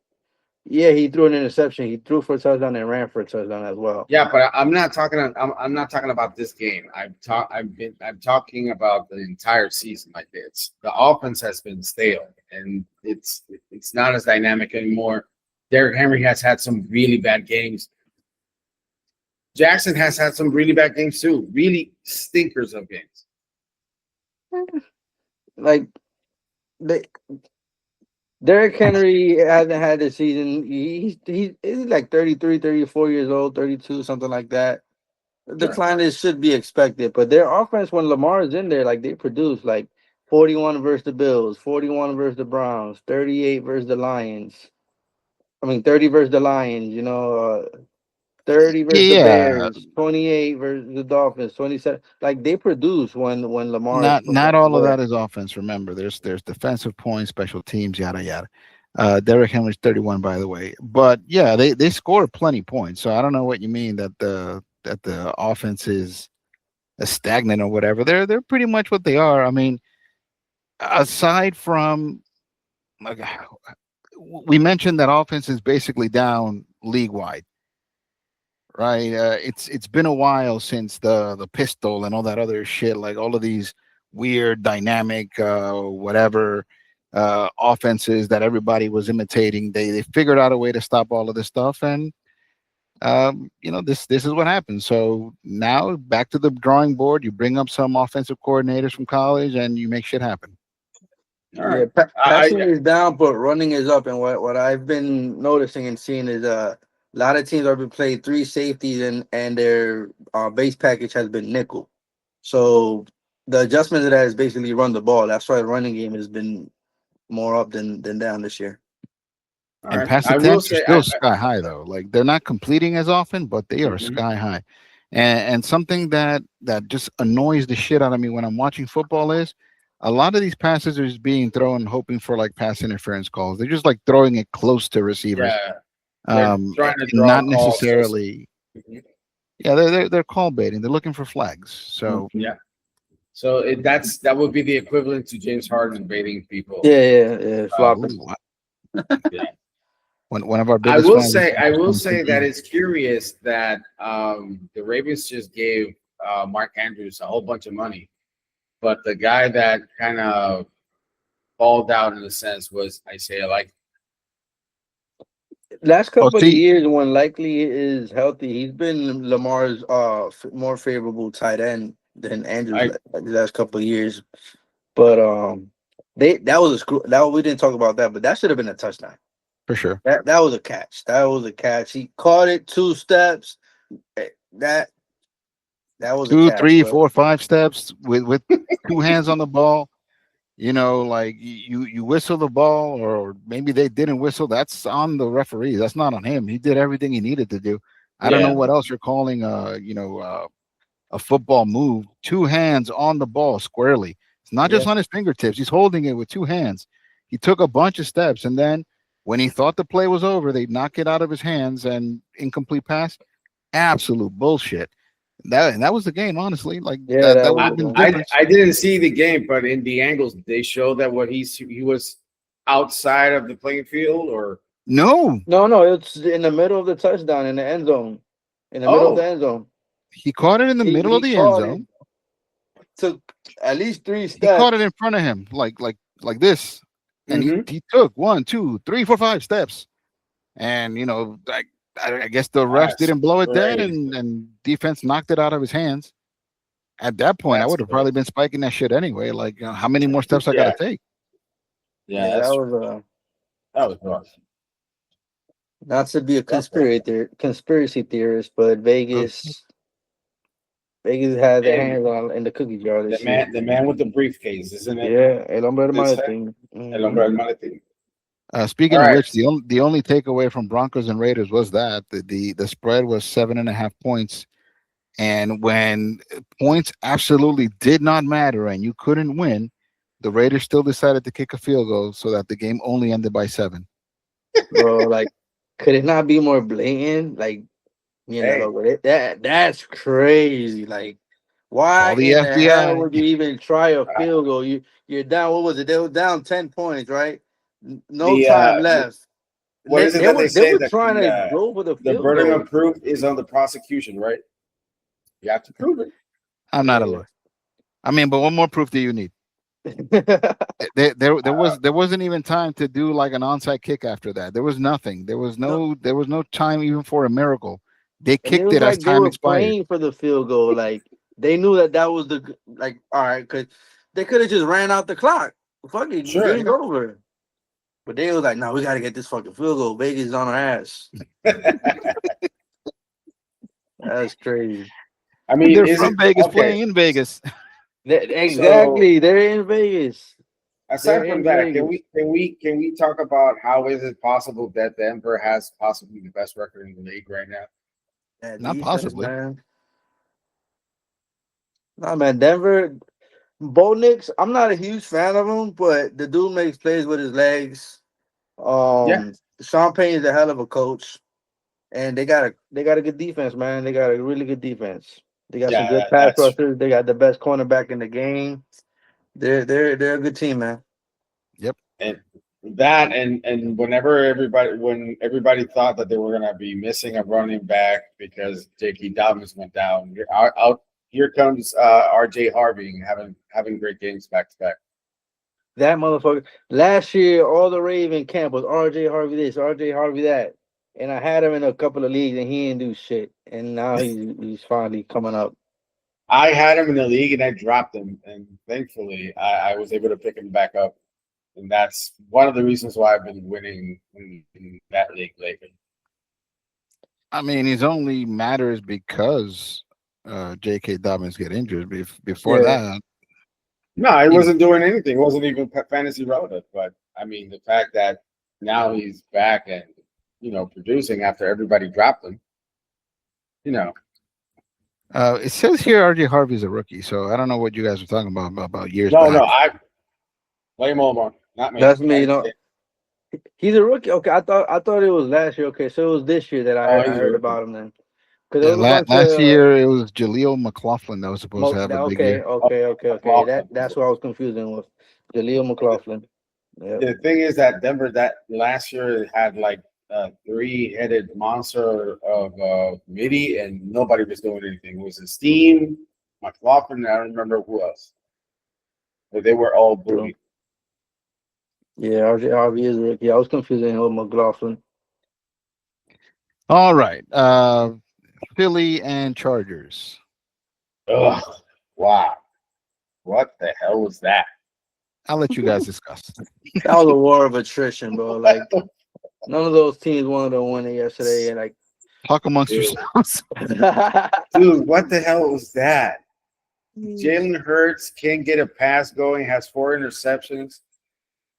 yeah, he threw an interception. He threw for a touchdown and ran for a touchdown as well. Yeah, but I'm not talking. I'm not talking about this game. I'm talking about the entire season. Like this, the offense has been stale, and it's not as dynamic anymore. Derrick Henry has had some really bad games. Jackson has had some really bad games too. Really stinkers of games. Like, they Derrick Henry hasn't had the season. He's like 33, 34 years old, 32, something like that. The Sure. decline is should be expected, but their offense when Lamar is in there, like they produce like 41 versus the Bills, 41 versus the Browns, 38 versus the Lions. I mean 30 versus the Lions, 30 versus the Yeah. Bears, 28 versus the Dolphins, 27. Like they produce when Lamar is Not all of there. that is offense. Remember, there's defensive points, special teams, yada yada. Derrick Henry's 31, by the way. But yeah, they score plenty points. So I don't know what you mean that the offense is stagnant or whatever. They're pretty much what they are. I mean, aside from like we mentioned that offense is basically down league wide, right? It's been a while since the pistol and all that other shit, like all of these weird dynamic whatever offenses that everybody was imitating. They figured out a way to stop all of this stuff, and this is what happens. So now back to the drawing board. You bring up some offensive coordinators from college, and you make shit happen. All Yeah, right. passing is down, but running is up. And what I've been noticing and seeing is a lot of teams have been playing three safeties and their base package has been nickel. So the adjustment to that is basically run the ball. That's why the running game has been more up than down this year. All And right. pass I will attempts are say, still sky high though. Like they're not completing as often, but they are Mhm. sky high. And something that just annoys the shit out of me when I'm watching football is a lot of these passes are just being thrown hoping for like pass interference calls. They're just like throwing it close to receivers. Yeah, they're trying to And draw not calls. necessarily. Mhm. Yeah, they're call baiting. They're looking for flags. So Yeah. So that would be the equivalent to James Harden baiting people. Yeah, flopping. ooh, Yeah. one of our biggest fans. I will say that it's curious that the Ravens just gave Mark Andrews a whole bunch of money, but the guy that kind of balled out in a sense was Isaiah. Like, Last Oh, couple of see, years, when likely is healthy, he's been Lamar's more favorable tight end than Andrews I the last couple of years. But that was a screw. That we didn't talk about that, but that should have been a touchdown. For sure. That was a catch. That was a catch. He caught it 2 steps. That was a Two, catch, three, bro. 4, 5 steps with 2 hands on the ball. Like you whistle the ball, or maybe they didn't whistle. That's on the referee. That's not on him. He did everything he needed to do. I don't know Yeah, what else you're calling. A football move. 2 hands on the ball squarely. It's not just Yeah. on his fingertips. He's holding it with 2 hands. He took a bunch of steps, and then when he thought the play was over, they knock it out of his hands and incomplete pass. Absolute bullshit. That was the game, honestly. Like Yeah, that that would was have the been the game. difference. I didn't see the game, but in the angles they showed that he was outside of the playing field, or No, No, it's in the middle of the touchdown in the end zone. In the middle of the oh, end zone. he caught it in the middle of He the end caught it, zone. took at least 3 He caught it steps. in front of him, like this, and he mm-hmm. he took 1, 2, 3, 4, 5 steps, and I guess the refs That's didn't blow it dead, crazy. and defense knocked it out of his hands. At that point, I That's would have probably crazy. been spiking that shit anyway. Like, how many more steps I got to Yeah, take? yeah, Yeah, that's that was rough. not to be a That's rough. conspiracy theorist, but Uh, Vegas had their Hey, hands on in the cookie jar this year. the man with the briefcase, isn't it? Yeah, el hombre del They say maletín. el hombre del maletín. All Speaking of right. which, the only takeaway from Broncos and Raiders was that the spread was 7.5 points, and when points absolutely did not matter and you couldn't win, the Raiders still decided to kick a field goal so that the game only ended by 7. Bro, like, could it not be more blatant? Like, Hey, that's crazy. Like, why Call the in the hell FBI. would you even try a uh, field goal? You're down. What was it? They were down 10 points, right? No the time left. what is it that they They say were that trying to go for the the field burden goal. of proof is on the prosecution, right? You have to prove it. I'm not a Yeah. lawyer. I mean, but what more proof do you need? There wasn't even time to do like an onside kick after that. There was nothing. No, There was no time even for a miracle. They and it kicked was it as like they time were expired. praying for the field goal. Like they knew that was like, all right, because they could have just ran out the clock. Fucking Sure. game's over. But they was like, no, we got to get this fucking field goal. Vegas is on our ass. That's crazy. I And mean, they're is it from Vegas, okay? playing in Vegas. So Exactly. They're in Vegas. aside They're from in that, Vegas. can we talk about how is it possible that Denver has possibly the best record in the league right now? That Not defense, possibly. man. Nah, man, Denver. Bo Nix, I'm not a huge fan of him, but the dude makes plays with his legs. Yeah, Sean Payne is a hell of a coach, and they got a good defense, man. They got a really good defense. They got some yeah, good pass that's rushers. They got the best cornerback in the game. They're a good team, man. Yep. and and when everybody thought that they were gonna be missing a running back because J.K. Dobbins went down, here comes R.J. Harvey having great games back to back. That motherfucker. Last year, all the Raven camp was R.J. Harvey this, R.J. Harvey that, and I had him in a couple of leagues, and he didn't do shit. And now he's finally coming up. I had him in the league and I dropped him, and thankfully I was able to pick him back up, and that's one of the reasons why I've been winning in that league lately. I mean, he's only matters because J.K. Dobbins get injured. Before Yeah, that, No, he he was wasn't doing anything. It wasn't even fantasy relevant. But I mean, the fact that now he's back and producing after everybody dropped him. You know, it says here R.J. Harvey's a rookie, so I don't know what you guys were talking about years no, back. I blame Omar, not me. that's me. I didn't say, He's a rookie. Okay, I thought it was last year. Okay, so it was this year that I oh, heard, I he's a heard rookie. about him then, because there was a bunch Last of year it was Jaleel McLaughlin that was supposed to have a big okay, year. okay, okay, Oh, okay. McLaughlin. That's what I was confusing with Jaleel McLaughlin. Yeah, The thing is that Denver that last year had like a three-headed monster of midi, and nobody was doing anything. It was Esteem, McLaughlin, and I don't remember who else, but they were all true. booty. Yeah, RJ Harvey is a rookie. I was confusing him with McLaughlin. All right, Philly and Chargers. Ugh! Wow, what the hell was that? I'll let you guys discuss. That was a war of attrition, bro. Like None of those teams wanted to win it yesterday. And like, Talk amongst Dude, yourselves. dude, what the hell was that? Jalen Hurts can't get a pass going, has 4 interceptions,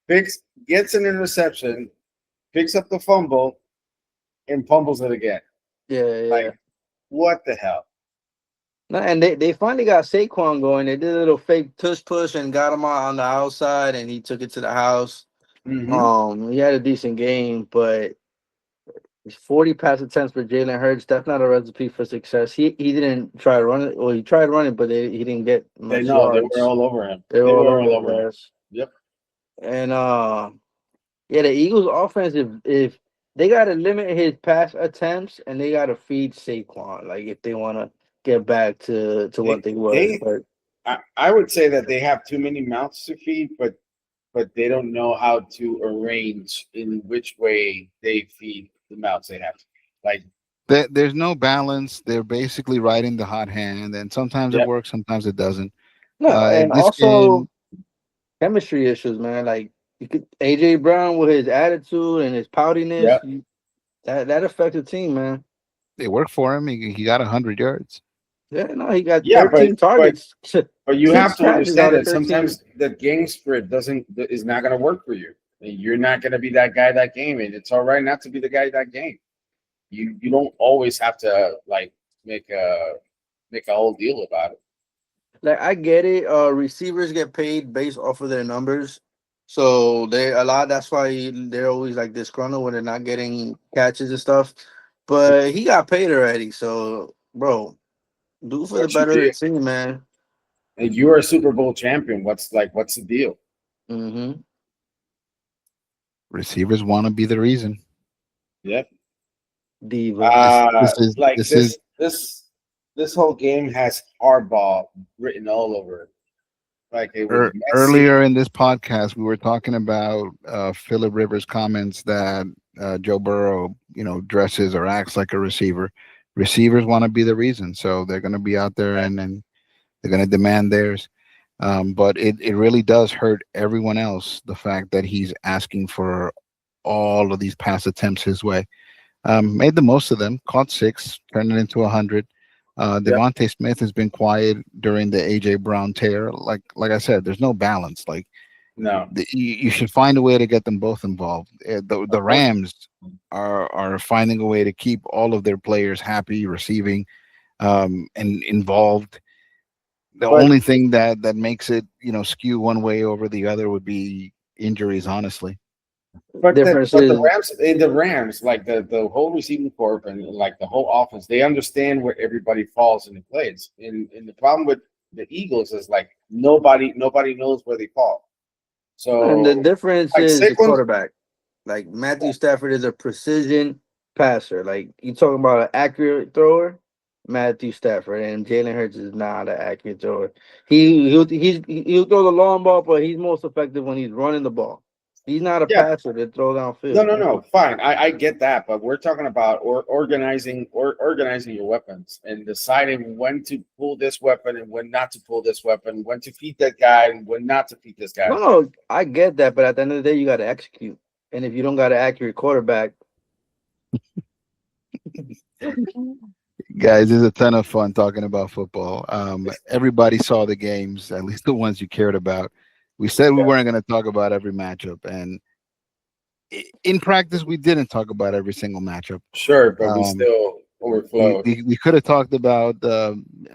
gets an interception, picks up the fumble, and fumbles it again. yeah. Like, what the hell? No, and they finally got Saquon going. They did a little fake tush push and got him out on the outside, and he took it to the house. He had a decent game, but it's 40 pass attempts for Jalen Hurts. That's not a recipe for success. He didn't try to run it. Well, he tried running, but he didn't get much They yards. were all over him. They were all over him. him. Yep. And yeah, the Eagles' offense, if they got to limit his pass attempts and they got to feed Saquon, like if they want to get back to what they were. But I would say that they have too many mouths to feed, but they don't know how to arrange in which way they feed the mouths they have. Like, There's no balance. They're basically riding the hot hand, and sometimes it works, sometimes it doesn't. no, and This also game, chemistry issues, man. Like you could AJ Brown with his attitude and his poutiness, that affected the team, man. it worked for him. He got 100 yards. Yeah, no, he got 13 targets. But you have to understand that 13. sometimes the game script is not going to work for you. You're not going to be that guy that game, and it's all right not to be the guy that game. You don't always have to like make a whole deal about it. Like I get it. Receivers get paid based off of their numbers, so that's why they're always like disgruntled when they're not getting catches and stuff. But he got paid already, so bro, do for the better of the team, man. And you're a Super Bowl champion. What's the deal? Mm-hmm. Receivers want to be the reason. Yep. Divas. This whole game has hardball written all over it. Like it was earlier in this podcast, we were talking about Phillip Rivers' comments that Joe Burrow, dresses or acts like a receiver. Receivers want to be the reason, so they're going to be out there and they're going to demand theirs. But it really does hurt everyone else, the fact that he's asking for all of these pass attempts his way. Made the most of them, caught 6, turned it into 100. Devontae Smith has been quiet during the AJ Brown tear. Like I said, there's no balance. Like, no, you should find a way to get them both involved. The Rams are finding a way to keep all of their players happy, receiving, and involved. The only thing that makes it skew one way over the other would be injuries, honestly. But the Rams, like the whole receiving corps and like the whole offense, they understand where everybody falls in the plays. And the problem with the Eagles is like nobody knows where they fall. So and the difference is the quarterback. Like Matthew Stafford is a precision passer. Like you talking about an accurate thrower, Matthew Stafford, and Jalen Hurts is not an accurate thrower. He'll throw the long ball, but he's most effective when he's running the ball. He's not a passer to throw downfield. No. Fine, I get that, but we're talking about organizing your weapons and deciding when to pull this weapon and when not to pull this weapon, when to feed that guy and when not to feed this guy. No, I get that, but at the end of the day, you got to execute. And if you don't got an accurate quarterback, guys, it's a ton of fun talking about football. Everybody saw the games, at least the ones you cared about. We said we weren't going to talk about every matchup, and in practice, we didn't talk about every single matchup. Sure, but we still overflowed. We could have talked about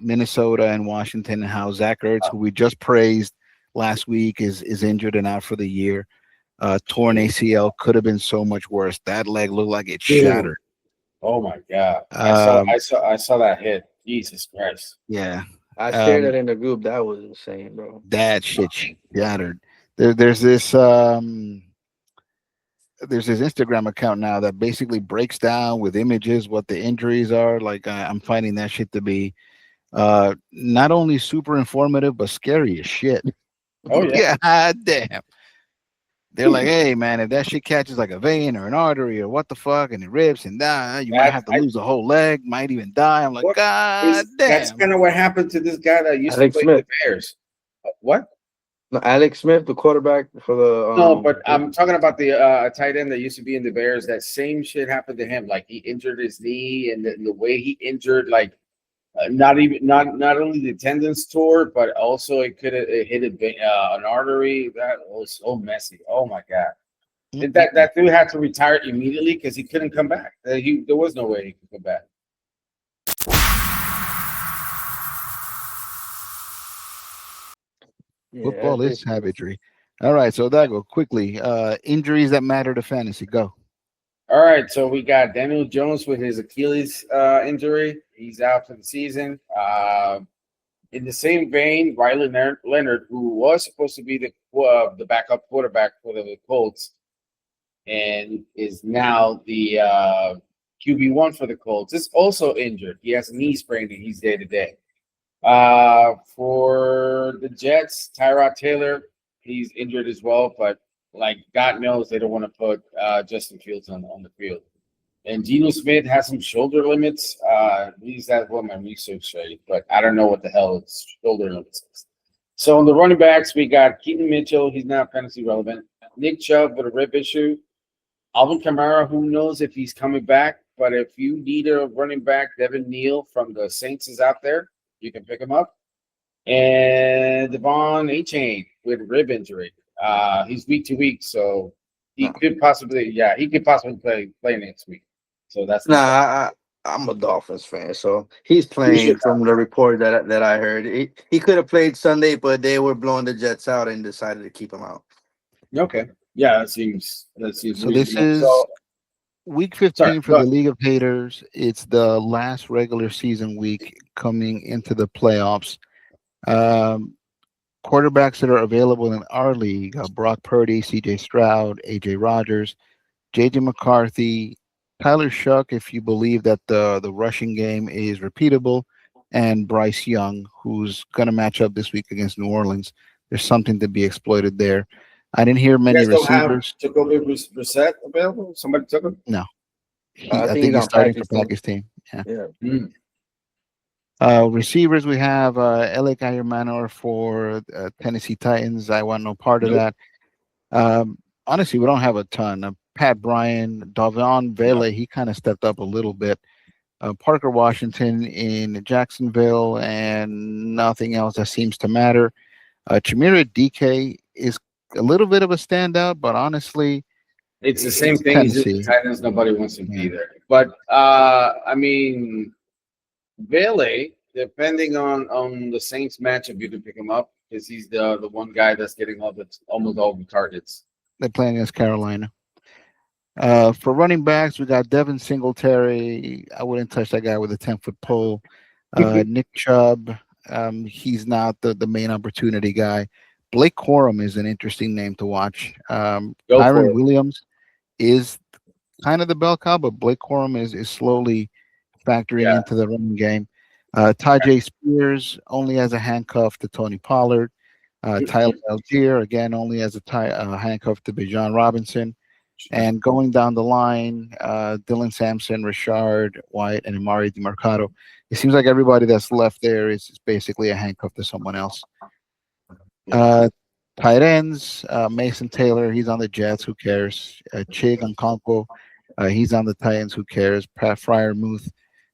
Minnesota and Washington and how Zach Ertz, who we just praised last week, is injured and out for the year. Torn ACL, could have been so much worse. That leg looked like it shattered. Oh my God! I saw that hit. Jesus Christ! Yeah. I shared it in the group. That was insane, bro. That shit shattered. There's this Instagram account now that basically breaks down with images what the injuries are. Like I'm finding that shit to be not only super informative but scary as shit. Oh yeah. God damn. They're like, hey man, if that shit catches like a vein or an artery or what the fuck, and it rips and you might have to lose the whole leg, might even die. I'm like, God damn. That's kind of what happened to this guy that used to play the Bears. What? No, Alex Smith, the quarterback for the No, but I'm talking about the tight end that used to be in the Bears. That same shit happened to him. Like he injured his knee, and the way he injured, like not only the tendons tore, but also it could have hit an artery. That was so messy. Oh my god! That dude had to retire immediately because he couldn't come back. There was no way he could come back. Football is savagery. All right, so Dago, quickly, injuries that matter to fantasy. Go. All right, so we got Daniel Jones with his Achilles injury. He's out for the season. In the same vein, Riley Leonard, who was supposed to be the backup quarterback for the Colts, and is now the QB1 for the Colts, is also injured. He has a knee sprain, and he's day to day. For the Jets, Tyrod Taylor, he's injured as well, but like God knows they don't want to put Justin Fields on the field. And Geno Smith has some shoulder limits. These at what my research say, but I don't know what the hell his shoulder limits is. So on the running backs, we got Keaton Mitchell. He's not fantasy relevant. Nick Chubb with a rib issue. Alvin Kamara, who knows if he's coming back? But if you need a running back, Devin Neal from the Saints is out there. You can pick him up. And Devon A-Chain with rib injury. He's week to week, so he could possibly play next week. So that's I'm a Dolphins fan, so he's playing from the report that I heard. He could have played Sunday, but they were blowing the Jets out and decided to keep him out. Okay. Yeah, that seems so this is week 15 for the League of Haters. It's the last regular season week coming into the playoffs. Quarterbacks that are available in our league: Brock Purdy, C.J. Stroud, A.J. Rogers, J.J. McCarthy, Tyler Shuck, if you believe that the rushing game is repeatable, and Bryce Young, who's going to match up this week against New Orleans. There's something to be exploited there. I didn't hear many receivers. Jacoby Brissett available? Somebody took him? No. I think he's starting for Packers team. Yeah. Receivers, we have Alec Ayermanor for Tennessee Titans. I want no part of that. Honestly, we don't have a ton. Pat Bryan, Davon Vele, he kind of stepped up a little bit. Parker Washington in Jacksonville, and nothing else that seems to matter. Chimera DK is a little bit of a standout, but honestly, it's the same thing as the Titans. Nobody wants to be there. But I mean, Vele, depending on the Saints matchup, you can pick him up because he's the one guy that's getting almost all the targets. They're playing against Carolina. For running backs, we got Devin Singletary. I wouldn't touch that guy with a 10-foot pole. Nick Chubb. He's not the main opportunity guy. Blake Corum is an interesting name to watch. Kyron Williams is kind of the bell cow, but Blake Corum is slowly factoring into the running game. Tajay Spears only as a handcuff to Tony Pollard. Tyler Algier, again, only as a handcuff to Bijan Robinson. And going down the line, Dylan Sampson, Rashard White, and Amari DiMercado. It seems like everybody that's left there is basically a handcuff to someone else. Tight ends, Mason Taylor, he's on the Jets, who cares? Chig Nkonkwo, he's on the Titans, who cares? Pat Freiermuth,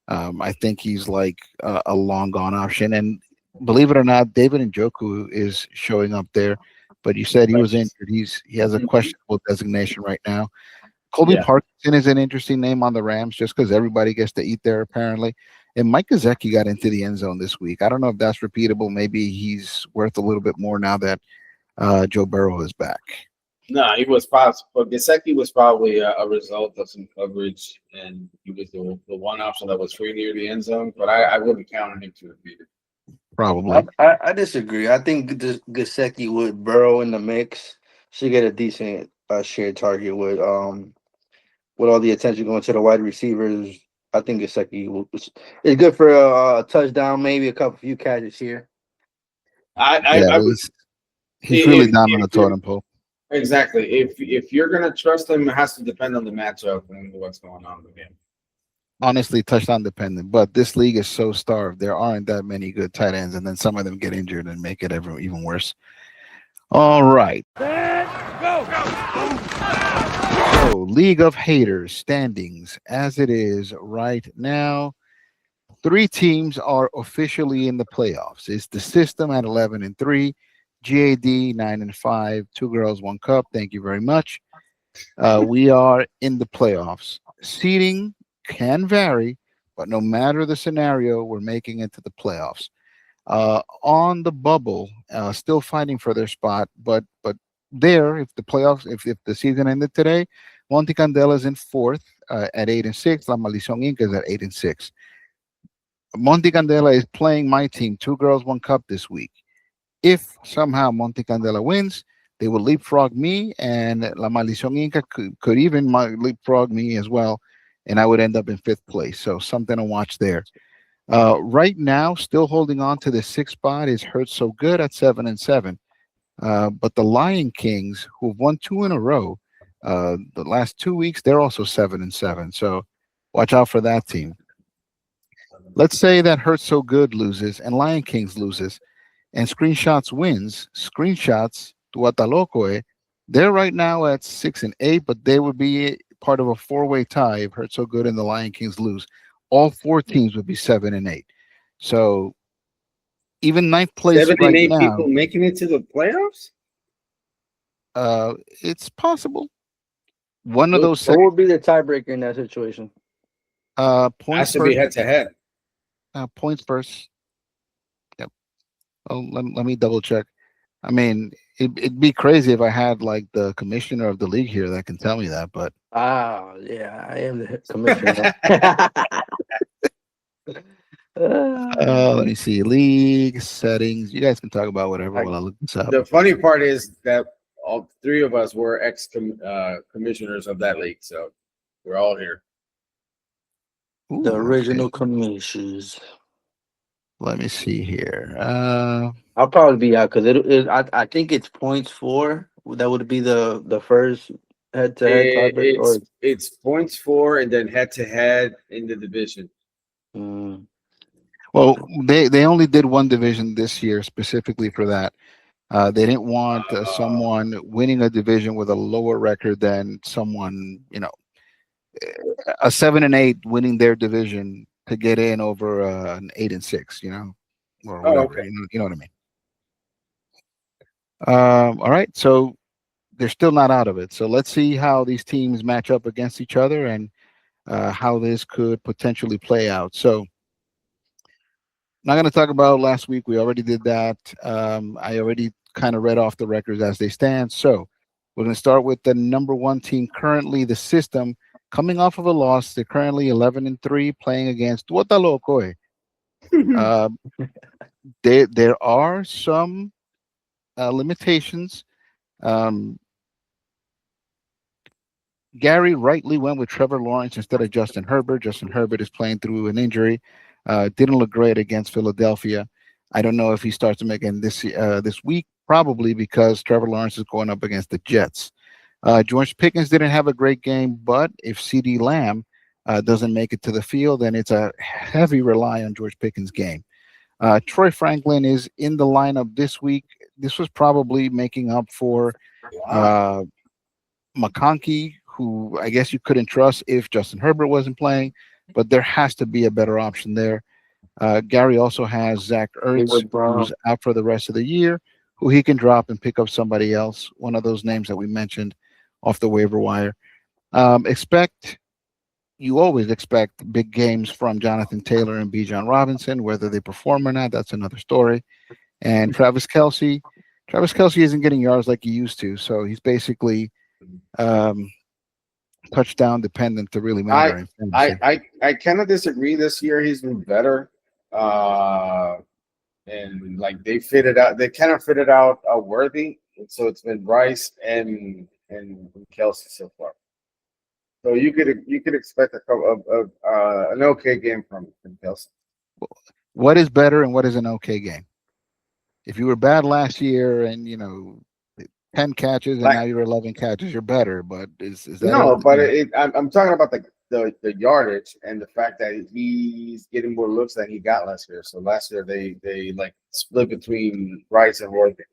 I think he's like a long gone option. And believe it or not, David Njoku is showing up there, but you said he was injured. He has a questionable designation right now. Colby Parkinson is an interesting name on the Rams just because everybody gets to eat there apparently. And Mike Gesicki got into the end zone this week. I don't know if that's repeatable. Maybe he's worth a little bit more now that Joe Burrow is back. No, he was possible. But Gesicki was probably a result of some coverage, and he was the one option that was free near the end zone. But I wouldn't count on him to repeat it. Probably. I disagree. I think Gesicki with Burrow in the mix should get a decent shared target with all the attention going to the wide receivers. I think Gesicki is good for a touchdown, maybe a few catches here. He's really down on the totem pole. Exactly. If you're gonna trust him, it has to depend on the matchup and what's going on with him. Honestly, touchdown dependent. But this league is so starved. There aren't that many good tight ends, and then some of them get injured and make it even worse. All right. Go. So, League of Haters standings as it is right now. Three teams are officially in the playoffs. It's the system at 11-3, GAD 9-5, two girls, one cup. Thank you very much. We are in the playoffs. Seeding can vary, but no matter the scenario, we're making it to the playoffs. On the bubble, still fighting for their spot, but there, if the playoffs, if the season ended today, Monte Candela is in fourth at 8-6. La Maldición Inc is at 8-6. Monte Candela is playing my team, two girls, one cup this week. If somehow Monte Candela wins, they will leapfrog me, and La Maldición Inca could even leapfrog me as well, and I would end up in fifth place. So something to watch there. Right now, still holding on to the sixth spot is Hurt So Good at 7-7. But the Lion Kings, who've won two in a row, the last 2 weeks, they're also 7-7. So watch out for that team. Let's say that Hurt So Good loses and Lion Kings loses and Screenshots wins. Screenshots, Tuatalocoe, they're right now at 6-8, but they would be part of a four-way tie if Hurt So Good and the Lion Kings lose. All four teams would be 7-8. So even ninth place 7 and right 8 now, people making it to the playoffs. it's possible. One of those What would be the tiebreaker in that situation? Has points to be first. head to head. Points first. Yep. Oh, let me double check. I mean, it'd be crazy if I had like the commissioner of the league here that can tell me that, but Yeah, I am the commissioner. let me see. League settings. You guys can talk about whatever while I look this up. The funny part is that all three of us were ex commissioners of that league, so we're all here. Ooh, The original okay. commissions. Let me see here. I'll probably be out because I think it's points for. That would be the first head to head tiebreaker. Or It's points for and then head to head in the division. Well, they only did one division this year specifically for that. They didn't want someone winning a division with a lower record than someone, a 7-8 winning their division to get in over an 8-6, or whatever. Okay. You know what I mean. All right, so they're still not out of it. So let's see how these teams match up against each other and how this could potentially play out. So not going to talk about last week. We already did that. I already kind of read off the records as they stand. So we're going to start with the number one team currently, the system, coming off of a loss. They're currently 11-3, playing against Tuatalocoe. There are some limitations. Gary rightly went with Trevor Lawrence instead of Justin Herbert. Justin Herbert is playing through an injury. Didn't look great against Philadelphia. I don't know if he starts him again this week, probably because Trevor Lawrence is going up against the Jets. George Pickens didn't have a great game, but if CeeDee Lamb doesn't make it to the field, then it's a heavy rely on George Pickens' game. Troy Franklin is in the lineup this week. This was probably making up for McConkey, who I guess you couldn't trust if Justin Herbert wasn't playing, but there has to be a better option there. Gary also has Zach Ertz, who's out for the rest of the year, who he can drop and pick up somebody else, one of those names that we mentioned off the waiver wire. You always expect big games from Jonathan Taylor and Bijan Robinson. Whether they perform or not, that's another story. And Travis Kelce isn't getting yards like he used to, so he's basically touchdown dependent to really matter. I kind of disagree. This year he's been better, and like they kind of fitted out Worthy, and so it's been Rice and Kelsey so far. So you could expect an okay game from Kelsey. What is better and what is an okay game? If you were bad last year and 10 catches and now you're 11 catches, you're better. But is that no? But I'm talking about the yardage and the fact that he's getting more looks than he got last year. So last year they like split between Rice and Worthy.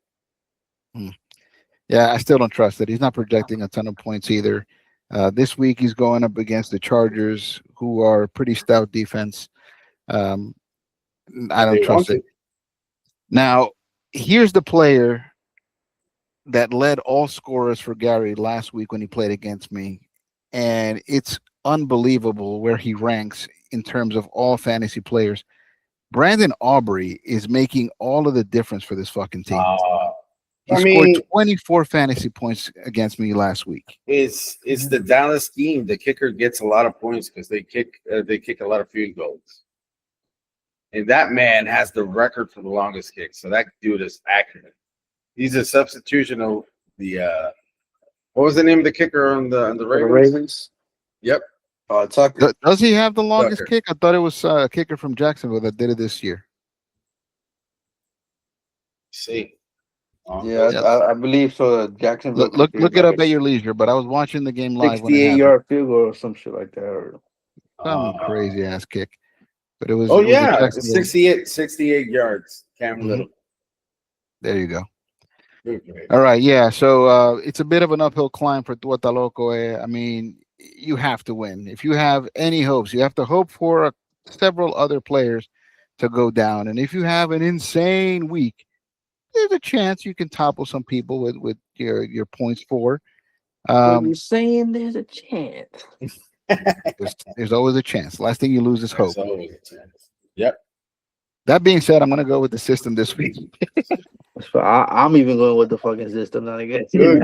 Yeah, I still don't trust it. He's not projecting a ton of points either. This week he's going up against the Chargers, who are a pretty stout defense. Um, I And don't they want trust it. to. Now, here's the player that led all scorers for Gary last week when he played against me, and it's unbelievable where he ranks in terms of all fantasy players. Brandon Aubrey is making all of the difference for this fucking team. He I scored mean, 24 fantasy points against me last week. it's the Dallas scheme. The kicker gets a lot of points because they kick a lot of field goals, and that man has the record for the longest kick. So that dude is accurate. He's a substitution of the what was the name of the kicker on the For the Ravens? Ravens. Yep, Tucker. Does he have the longest Tucker. kick? I thought it was a kicker from Jacksonville that did it this year. See, Yeah, Yeah. I believe so. Jacksonville Look it up at your leisure. But I was watching the game live when it 68 happened. yard field goal or some shit like that. Or Some crazy ass kick. But it oh was the yeah, Jacksonville. 68 yards. Cam Little. There you go. Okay. All right, yeah. So it's a bit of an uphill climb for Tuata Loco. I mean, you have to win. If you have any hopes, you have to hope for several other players to go down. And if you have an insane week, there's a chance you can topple some people with your points for. what you saying? There's a chance. There's always a chance. Last thing you lose is hope. There's always a chance. Yep. That being said, I'm going to go with the system this week. I'm even going with the fucking system now. Good grief.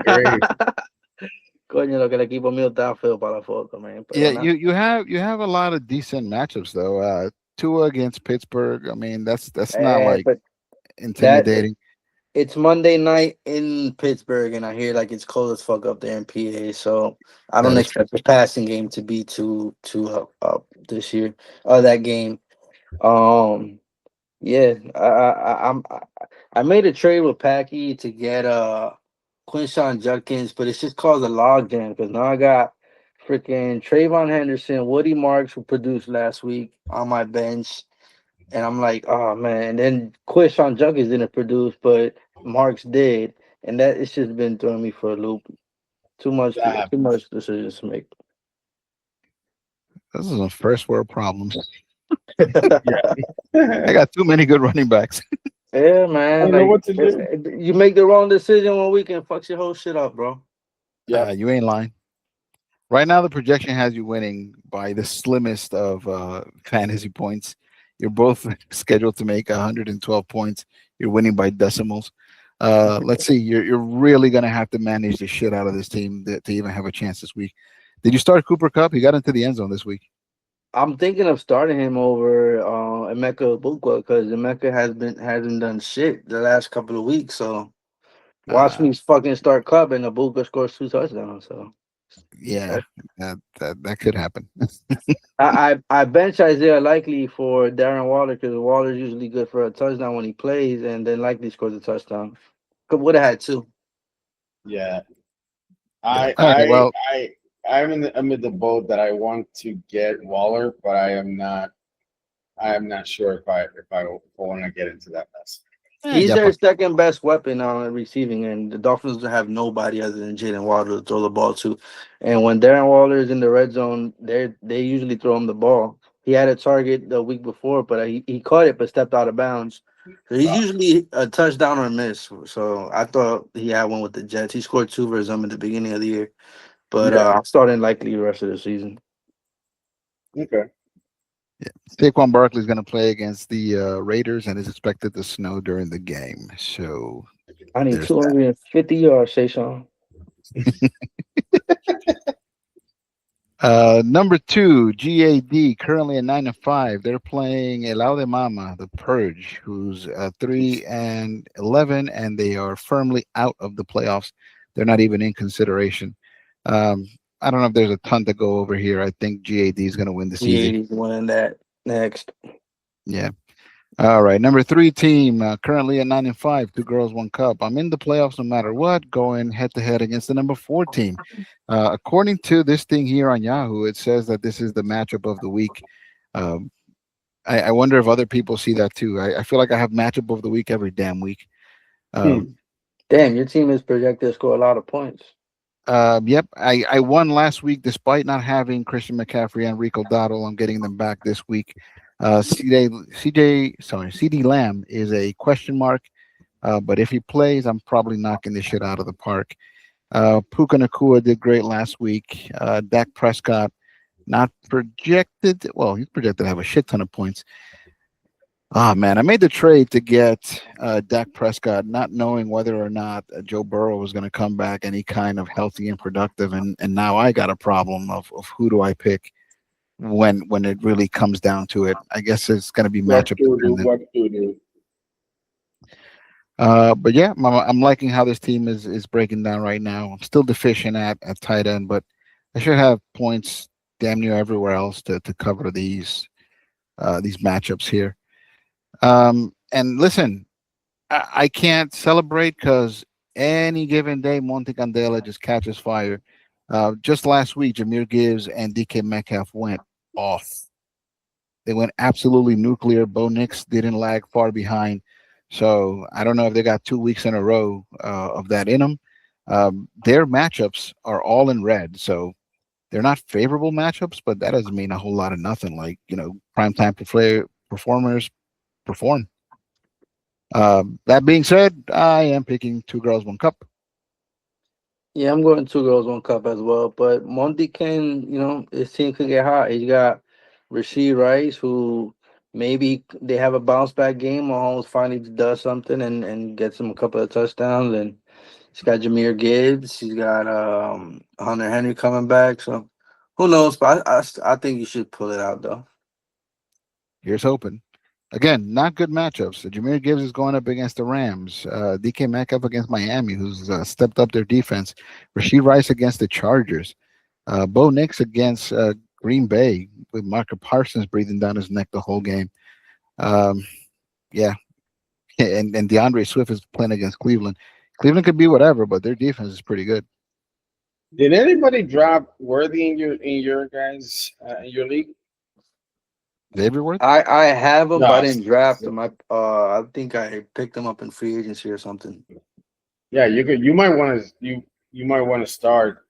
Coño, lo que el equipo mío está feo para la foto, man. Pero Yeah, nada. you have a lot of decent matchups though. Tua against Pittsburgh. I mean, that's not like But intimidating. it's Monday night in Pittsburgh, and I hear like it's cold as fuck up there in PA. So I don't That is expect the passing game to be too up this year. That game. Um, yeah, I made a trade with Paki to get Quinshawn Judkins, but it's just caused a log jam because now I got freaking Trayvon Henderson, Woody Marks, who produced last week on my bench. And I'm like, oh man. And then Quinshawn Judkins didn't produce, but Marks did. And that it's just been throwing me for a loop. Too much decisions to make. This is a first world problem. Yeah. I got too many good running backs. Yeah, man. I don't know what to do. You make the wrong decision one week and fucks your whole shit up, bro. Yeah. You ain't lying. Right now, the projection has you winning by the slimmest of fantasy points. You're both scheduled to make 112 points. You're winning by decimals. Let's see. You're really gonna have to manage the shit out of this team to even have a chance this week. Did you start Cooper Kupp? He got into the end zone this week. I'm thinking of starting him over Emeka Bukwa because Emeka hasn't done shit the last couple of weeks. So watch me fucking start Cup and Abuka scores 2 touchdowns. So yeah, that could happen. I bench Isaiah Likely for Darren Waller because Waller's usually good for a touchdown when he plays, and then Likely scores a touchdown. Would have had 2. Yeah. Well, I'm in the boat that I want to get Waller, but I am not sure if I want to get into that mess. He's their second best weapon on receiving, and the Dolphins have nobody other than Jalen Waller to throw the ball to. And when Darren Waller is in the red zone, they usually throw him the ball. He had a target the week before, but he caught it but stepped out of bounds. So he's usually a touchdown or a miss. So I thought he had one with the Jets. He scored 2 versus them in the beginning of the year. But I'm starting Likely the rest of the season. Okay. Yeah. Saquon Barkley is going to play against the Raiders and is expected to snow during the game. So I need 250 yards, Saquon. Number 2, GAD, currently at 9-5. They're playing El de Mama, the Purge, who's 3-11, and they are firmly out of the playoffs. They're not even in consideration. I don't know if there's a ton to go over here. I think GAD is going to win the season. GAD's winning that next. Yeah. All right. Number 3 team, currently at 9-5, 2 girls, 1 cup. I'm in the playoffs no matter what, going head to head against the number 4 team. According to this thing here on Yahoo, it says that this is the matchup of the week. I wonder if other people see that too. I feel like I have matchup of the week every damn week. Damn, your team is projected to score a lot of points. Yep, I won last week despite not having Christian McCaffrey and Rico Dottle. I'm getting them back this week. CD Lamb is a question mark, but if he plays, I'm probably knocking this shit out of the park. Puka Nakua did great last week. Dak Prescott not projected. Well, he's projected to have a shit ton of points. Oh man, I made the trade to get Dak Prescott, not knowing whether or not Joe Burrow was going to come back any kind of healthy and productive, and now I got a problem of who do I pick when it really comes down to it. I guess it's going to be What matchup to do? dependent. What to do? But yeah, I'm liking how this team is breaking down right now. I'm still deficient at tight end, but I should have points damn near everywhere else to cover these matchups here. And listen, I can't celebrate because any given day Monte Candela just catches fire. Just last week, Jameer Gibbs and DK Metcalf went off. They went absolutely nuclear. Bo Nix didn't lag far behind. So I don't know if they got 2 weeks in a row of that in them. Their matchups are all in red. So they're not favorable matchups, but that doesn't mean a whole lot of nothing. Like, primetime performers perform. That being said, I am picking two girls, one cup. Yeah, I'm going two girls, one cup as well. But Monty can, his team could get hot. He's got Rasheed Rice, who maybe they have a bounce back game. Mahomes finally does something and gets him a couple of touchdowns. And he's got Jameer Gibbs. He's got Hunter Henry coming back. So who knows? But I think you should pull it out though. Here's hoping. Again, not good matchups. Jameer Gibbs is going up against the Rams. DK Metcalf against Miami, who's stepped up their defense. Rasheed Rice against the Chargers. Bo Nix against Green Bay with Marco Parsons breathing down his neck the whole game. Yeah, and DeAndre Swift is playing against Cleveland. Cleveland could be whatever, but their defense is pretty good. Did anybody drop Worthy in your guys in your league? Xavier Worth? I have him, No. but I didn't draft him. I think I picked him up in free agency or something. Yeah, you might want to start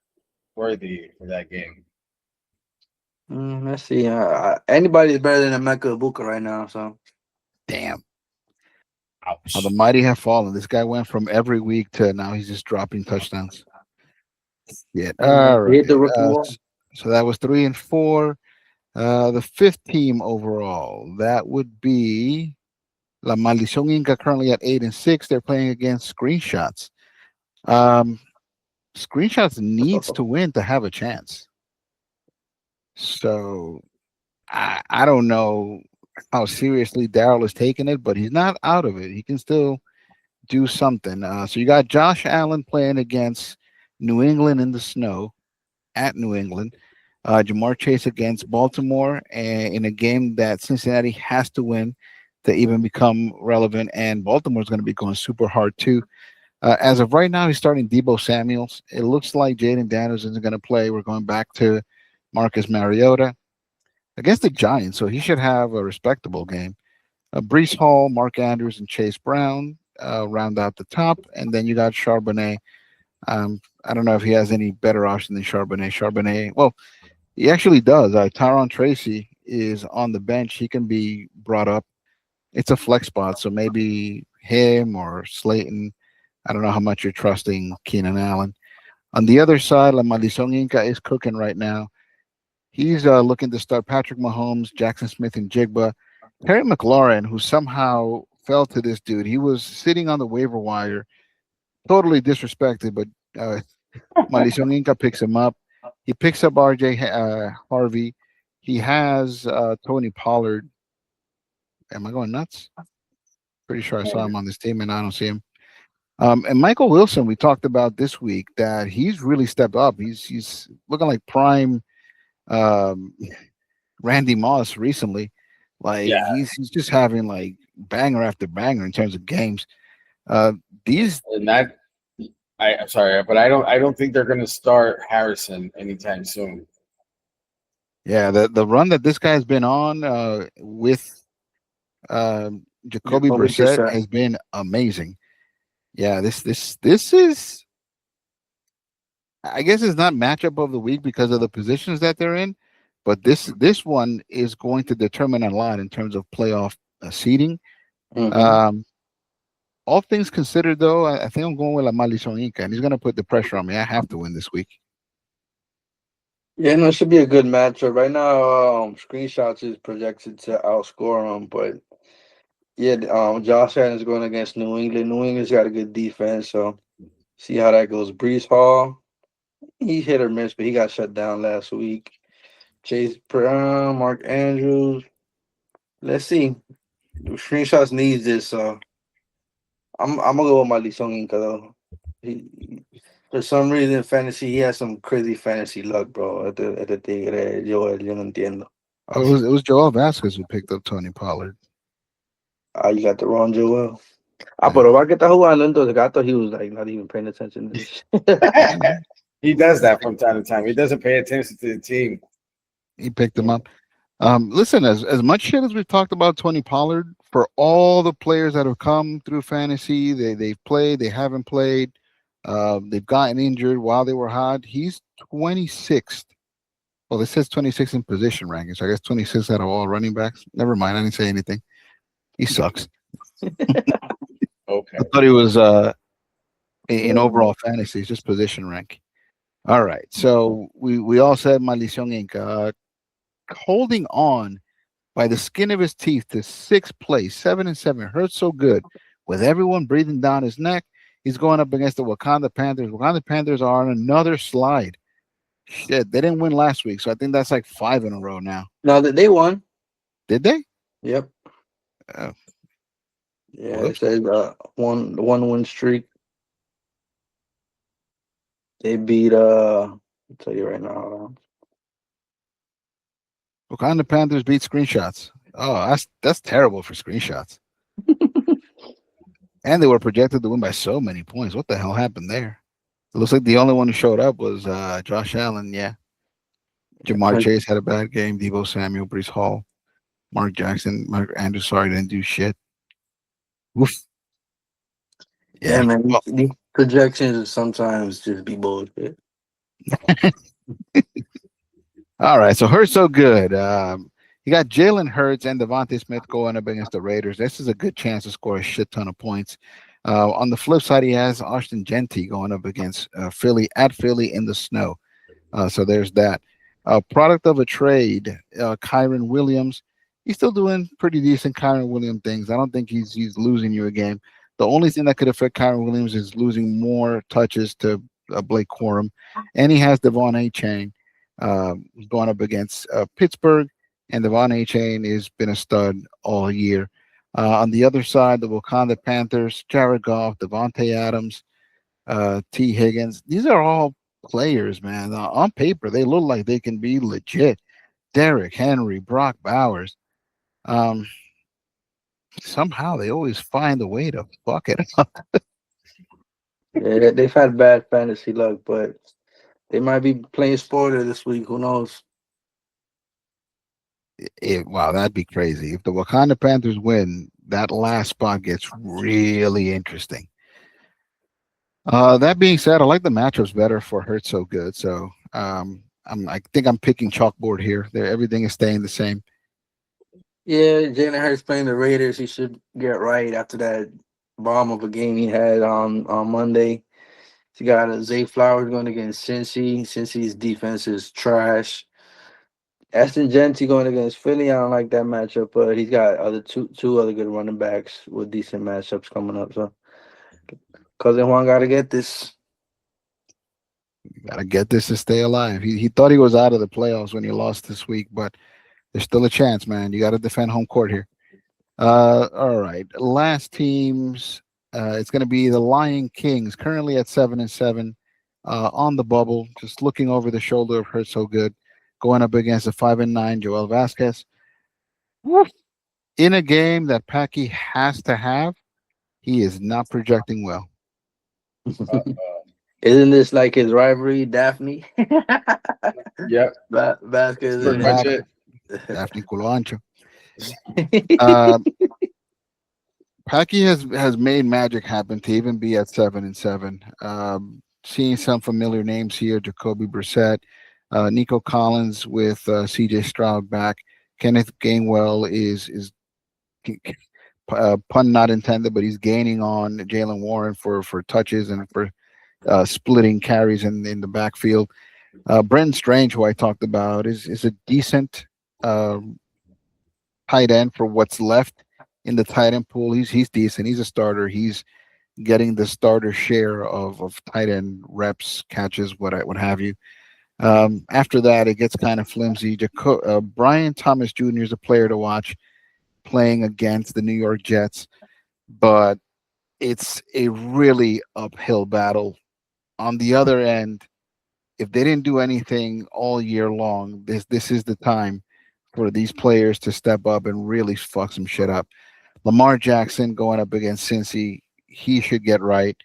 Worthy for that game. Let's see. Anybody's better than Emeka Ibuka right now. So Damn. Ouch. How the mighty have fallen. This guy went from every week to now he's just dropping touchdowns. Yeah. All right. hit the rookie wall. So that was 3 and 4. The fifth team overall, that would be La Maldición Inca, currently at 8 and 6. They're playing against Screenshots. Screenshots needs to win to have a chance. So I don't know how seriously Daryl is taking it, but he's not out of it. He can still do something. So you got Josh Allen playing against New England in the snow at New England. Jamar Chase against Baltimore, and in a game that Cincinnati has to win to even become relevant. And Baltimore is going to be going super hard too. As of right now, he's starting Debo Samuels. It looks like Jaden Daniels isn't going to play. We're going back to Marcus Mariota against the Giants, so he should have a respectable game. Brees Hall, Mark Andrews, and Chase Brown round out the top, and then you got Charbonnet. I don't know if he has any better option than Charbonnet. Charbonnet, well, he actually does. Tyron Tracy is on the bench. He can be brought up. It's a flex spot, so maybe him or Slayton. I don't know how much you're trusting Keenan Allen. On the other side, La Maldición Inca is cooking right now. He's looking to start Patrick Mahomes, Jackson Smith, and Jigba. Terry McLaurin, who somehow fell to this dude. He was sitting on the waiver wire, totally disrespected, but Maldición Inca picks him up. He picks up RJ Harvey. He has Tony Pollard. Am I going nuts? Pretty sure I saw him on this team, and I don't see him. And Michael Wilson, we talked about this week that he's really stepped up. He's looking like prime Randy Moss recently. Like he's just having like banger after banger in terms of games. These and that I'm sorry, but I don't think they're going to start Harrison anytime soon. Yeah, the run that this guy's been on with Jacoby Brissett has been amazing. Yeah, this is, I guess it's not matchup of the week because of the positions that they're in, but this one is going to determine a lot in terms of playoff seeding. Mm-hmm. Um, all things considered, though, I think I'm going with La Maldición Inca, and he's going to put the pressure on me. I have to win this week. Yeah, no, it should be a good matchup. Right now, screenshots is projected to outscore them, but yeah, Josh Allen's going against New England. New England's got a good defense, so see how that goes. Brees Hall, he's hit or miss, but he got shut down last week. Chase Brown, Mark Andrews. Let's see. Screenshots needs this, so I'm gonna go with my Lisong Inca though. He, for some reason, fantasy, he has some crazy fantasy luck, bro. At the Tigre, yo no entiendo. Oh, it was Joel Vasquez who picked up Tony Pollard. Ah, you got the wrong Joel. Ah, Yeah. pero va que está jugando entonces. I thought he was like not even paying attention to this. He does that from time to time. He doesn't pay attention to the team. He picked him up. Listen, as much shit as we've talked about Tony Pollard, for all the players that have come through fantasy, they've played, they haven't played, they've gotten injured while they were hot. He's 26th. Well, it says 26th in position rankings. So I guess 26th out of all running backs. Never mind, I didn't say anything. He sucks. Okay. I thought he was in overall fantasy, it's just position rank. All right, so we all said Maldición Inca, holding on by the skin of his teeth to sixth place, 7-7. Hurts so good with everyone breathing down his neck. He's going up against the Wakanda Panthers. Wakanda Panthers are on another slide. Shit, they didn't win last week, so I think that's like 5 in a row now. No, that they won. Did they? Yep. Uh, Yeah, it whoops. says one win streak. They beat I'll tell you right now. Wakanda Panthers beat screenshots. Oh, that's terrible for screenshots. And they were projected to win by so many points. What the hell happened there? It looks like the only one who showed up was Josh Allen. Yeah. Jamar Chase had a bad game. Debo Samuel, Brees Hall, Mark Jackson, Mark Andrews. Sorry, didn't do shit. Oof. Yeah, Yeah. man. Well, These projections sometimes just be bullshit. all right. So Hurts so good. You got Jalen Hurts and Devontae Smith going up against the Raiders. This is a good chance to score a shit ton of points. On the flip side, he has Austin Genty going up against Philly at Philly in the snow. So there's that. Product of a trade, Kyron Williams. He's still doing pretty decent Kyron Williams things. I don't think he's losing you a game. The only thing that could affect Kyron Williams is losing more touches to Blake Corum. And he has Devon A. Chain going up against Pittsburgh. And Devon A. Chain has been a stud all year. On the other side, the Wakanda Panthers, Jared Goff, Devontae Adams, T. Higgins. These are all players, man. On paper, they look like they can be legit. Derrick Henry, Brock Bowers. Um, Somehow they always find a way to fuck it up. Yeah, they've had bad fantasy luck, but they might be playing spoiler this week. Who knows? Wow, that'd be crazy. If the Wakanda Panthers win, that last spot gets really interesting. That being said, I like the matchups better for Hurts so good. So I think I'm picking chalkboard here. Everything is staying the same. Yeah, Jalen Hurts playing the Raiders. He should get right after that bomb of a game he had on Monday. He got Zay Flowers going against Cincy. Cincy's defense is trash. Aston Genty going against Philly. I don't like that matchup, but he's got two other good running backs with decent matchups coming up. So Cousin Juan got to get this. Got to get this to stay alive. He thought he was out of the playoffs when he lost this week, but there's still a chance, man. You got to defend home court here. All right. Last teams. It's going to be the Lion Kings, currently at 7-7, on the bubble, just looking over the shoulder of Hurt So Good, going up against the 5-9 Joel Vasquez. Woof. In a game that Paki has to have, he is not projecting well. Isn't this like his rivalry, Daphne? Yep. Vasquez Pretty much it. Daphne Culo Ancho. Uh, Paki has made magic happen to even be at 7-7. Seeing some familiar names here: Jacoby Brissett, Nico Collins with C.J. Stroud back. Kenneth Gainwell is pun not intended, but he's gaining on Jalen Warren for touches and for splitting carries in the backfield. Brenton Strange, who I talked about, is a decent uh, tight end for what's left in the tight end pool. He's decent. He's a starter. He's getting the starter share of tight end reps, catches, what have you. After that, it gets kind of flimsy. Brian Thomas Jr. is a player to watch playing against the New York Jets, but it's a really uphill battle. On the other end, if they didn't do anything all year long, this is the time for these players to step up and really fuck some shit up. Lamar Jackson going up against Cincy, he should get right.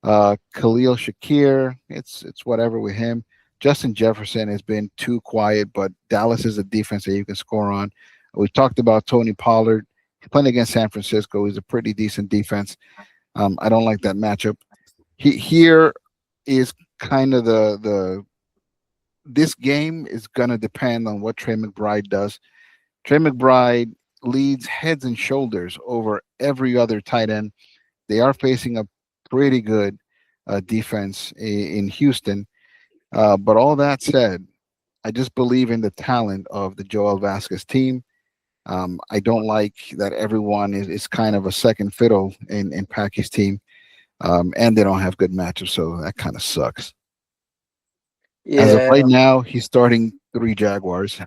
Khalil Shakir, it's whatever with him. Justin Jefferson has been too quiet, but Dallas is a defense that you can score on. We talked about Tony Pollard. He's playing against San Francisco. He's a pretty decent defense. I don't like that matchup. Here is kind of this game is gonna depend on what Trey McBride does. Trey McBride leads heads and shoulders over every other tight end. They are facing a pretty good defense in Houston. But all that said, I just believe in the talent of the Joel Vasquez team. I don't like that everyone is kind of a second fiddle in Paki's team, and they don't have good matchups, so that kind of sucks. As of right Yeah, now, he's starting 3 Jaguars.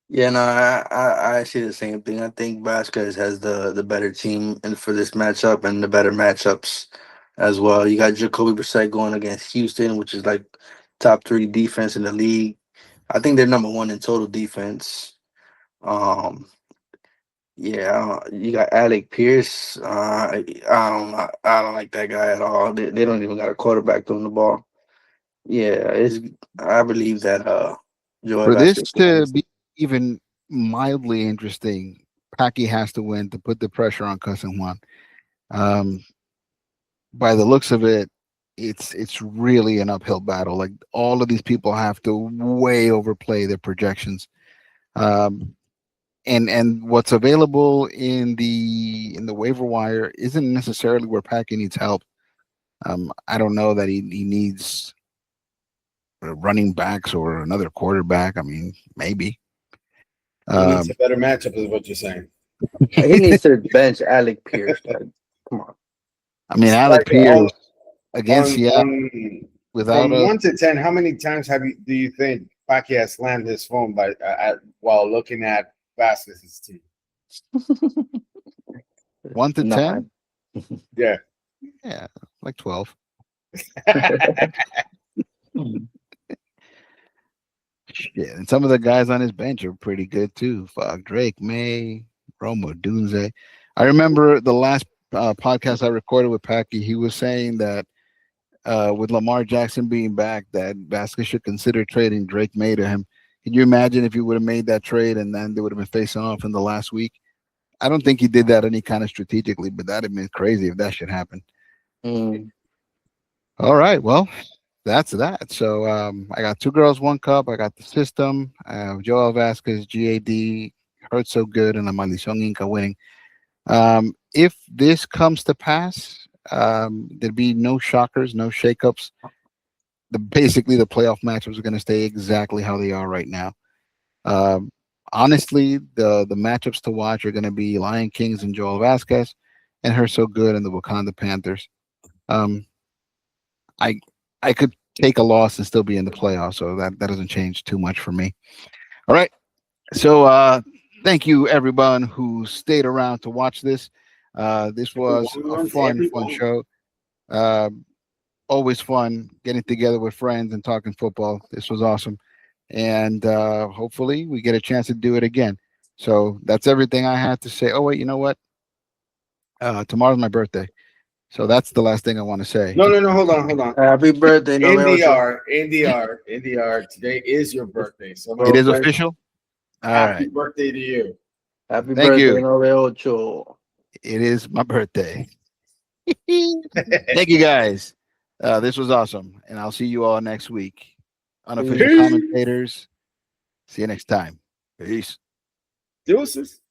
yeah, no, I see the same thing. I think Vasquez has the better team and for this matchup and the better matchups as well. You got Jacoby Brissett going against Houston, which is like top three defense in the league. I think they're number one in total defense. Um, yeah, you got Alec Pierce. I don't like that guy at all. They don't even got a quarterback throwing the ball. Yeah, it's I believe that Joey For this Vasquez to wins. be even mildly interesting, Paki has to win to put the pressure on Cousin Juan. Um, by the looks of it, it's really an uphill battle. Like all of these people have to way overplay their projections. Um, and what's available in the waiver wire isn't necessarily where Paki needs help. I don't know that he needs running backs or another quarterback. I mean, maybe. He needs Um, a better matchup, is what you're saying. He needs to bench Alec Pierce. Like, come on. I mean, Alec Like Pierce against Seattle without from a 1 to 10, how many times do you think Paki has slammed his phone while looking at Vasquez's team? 1 to 10, Yeah. yeah, like 12. Shit, and some of the guys on his bench are pretty good too. Fuck, Drake May, Roma Dunze. I remember the last podcast I recorded with Paki. He was saying that with Lamar Jackson being back, that Vasquez should consider trading Drake May to him. Can you imagine if he would have made that trade and then they would have been facing off in the last week? I don't think he did that any kind of strategically, but that'd have been crazy if that should happen. Mm. All right, well, that's that. So I got 2 girls, 1 cup. I got the system. Joel Vasquez, GAD, hurt so good, and La Maldición Inca winning. If this comes to pass, there'd be no shockers, no shakeups. Basically the playoff matchups are going to stay exactly how they are right now. Um, Honestly, the matchups to watch are going to be Lion Kings and Joel Vasquez, and Her So Good and the Wakanda Panthers. Um, I I could take a loss and still be in the playoffs, so that doesn't change too much for me. All right, so thank you everyone who stayed around to watch this. This was a fun show. Uh, Always fun getting together with friends and talking football. This was awesome, and hopefully we get a chance to do it again. So that's everything I had to say. Oh wait, you know what? Tomorrow's my birthday, so that's the last thing I want to say. No, hold on. Happy birthday, November. NDR. Today is your birthday, so It no, is official. All happy right. birthday to you. Happy Thank birthday, you. 98. It is my birthday. Thank you guys. This was awesome, and I'll see you all next week. Unofficial Peace. commentators. See you next time. Peace. Deuces.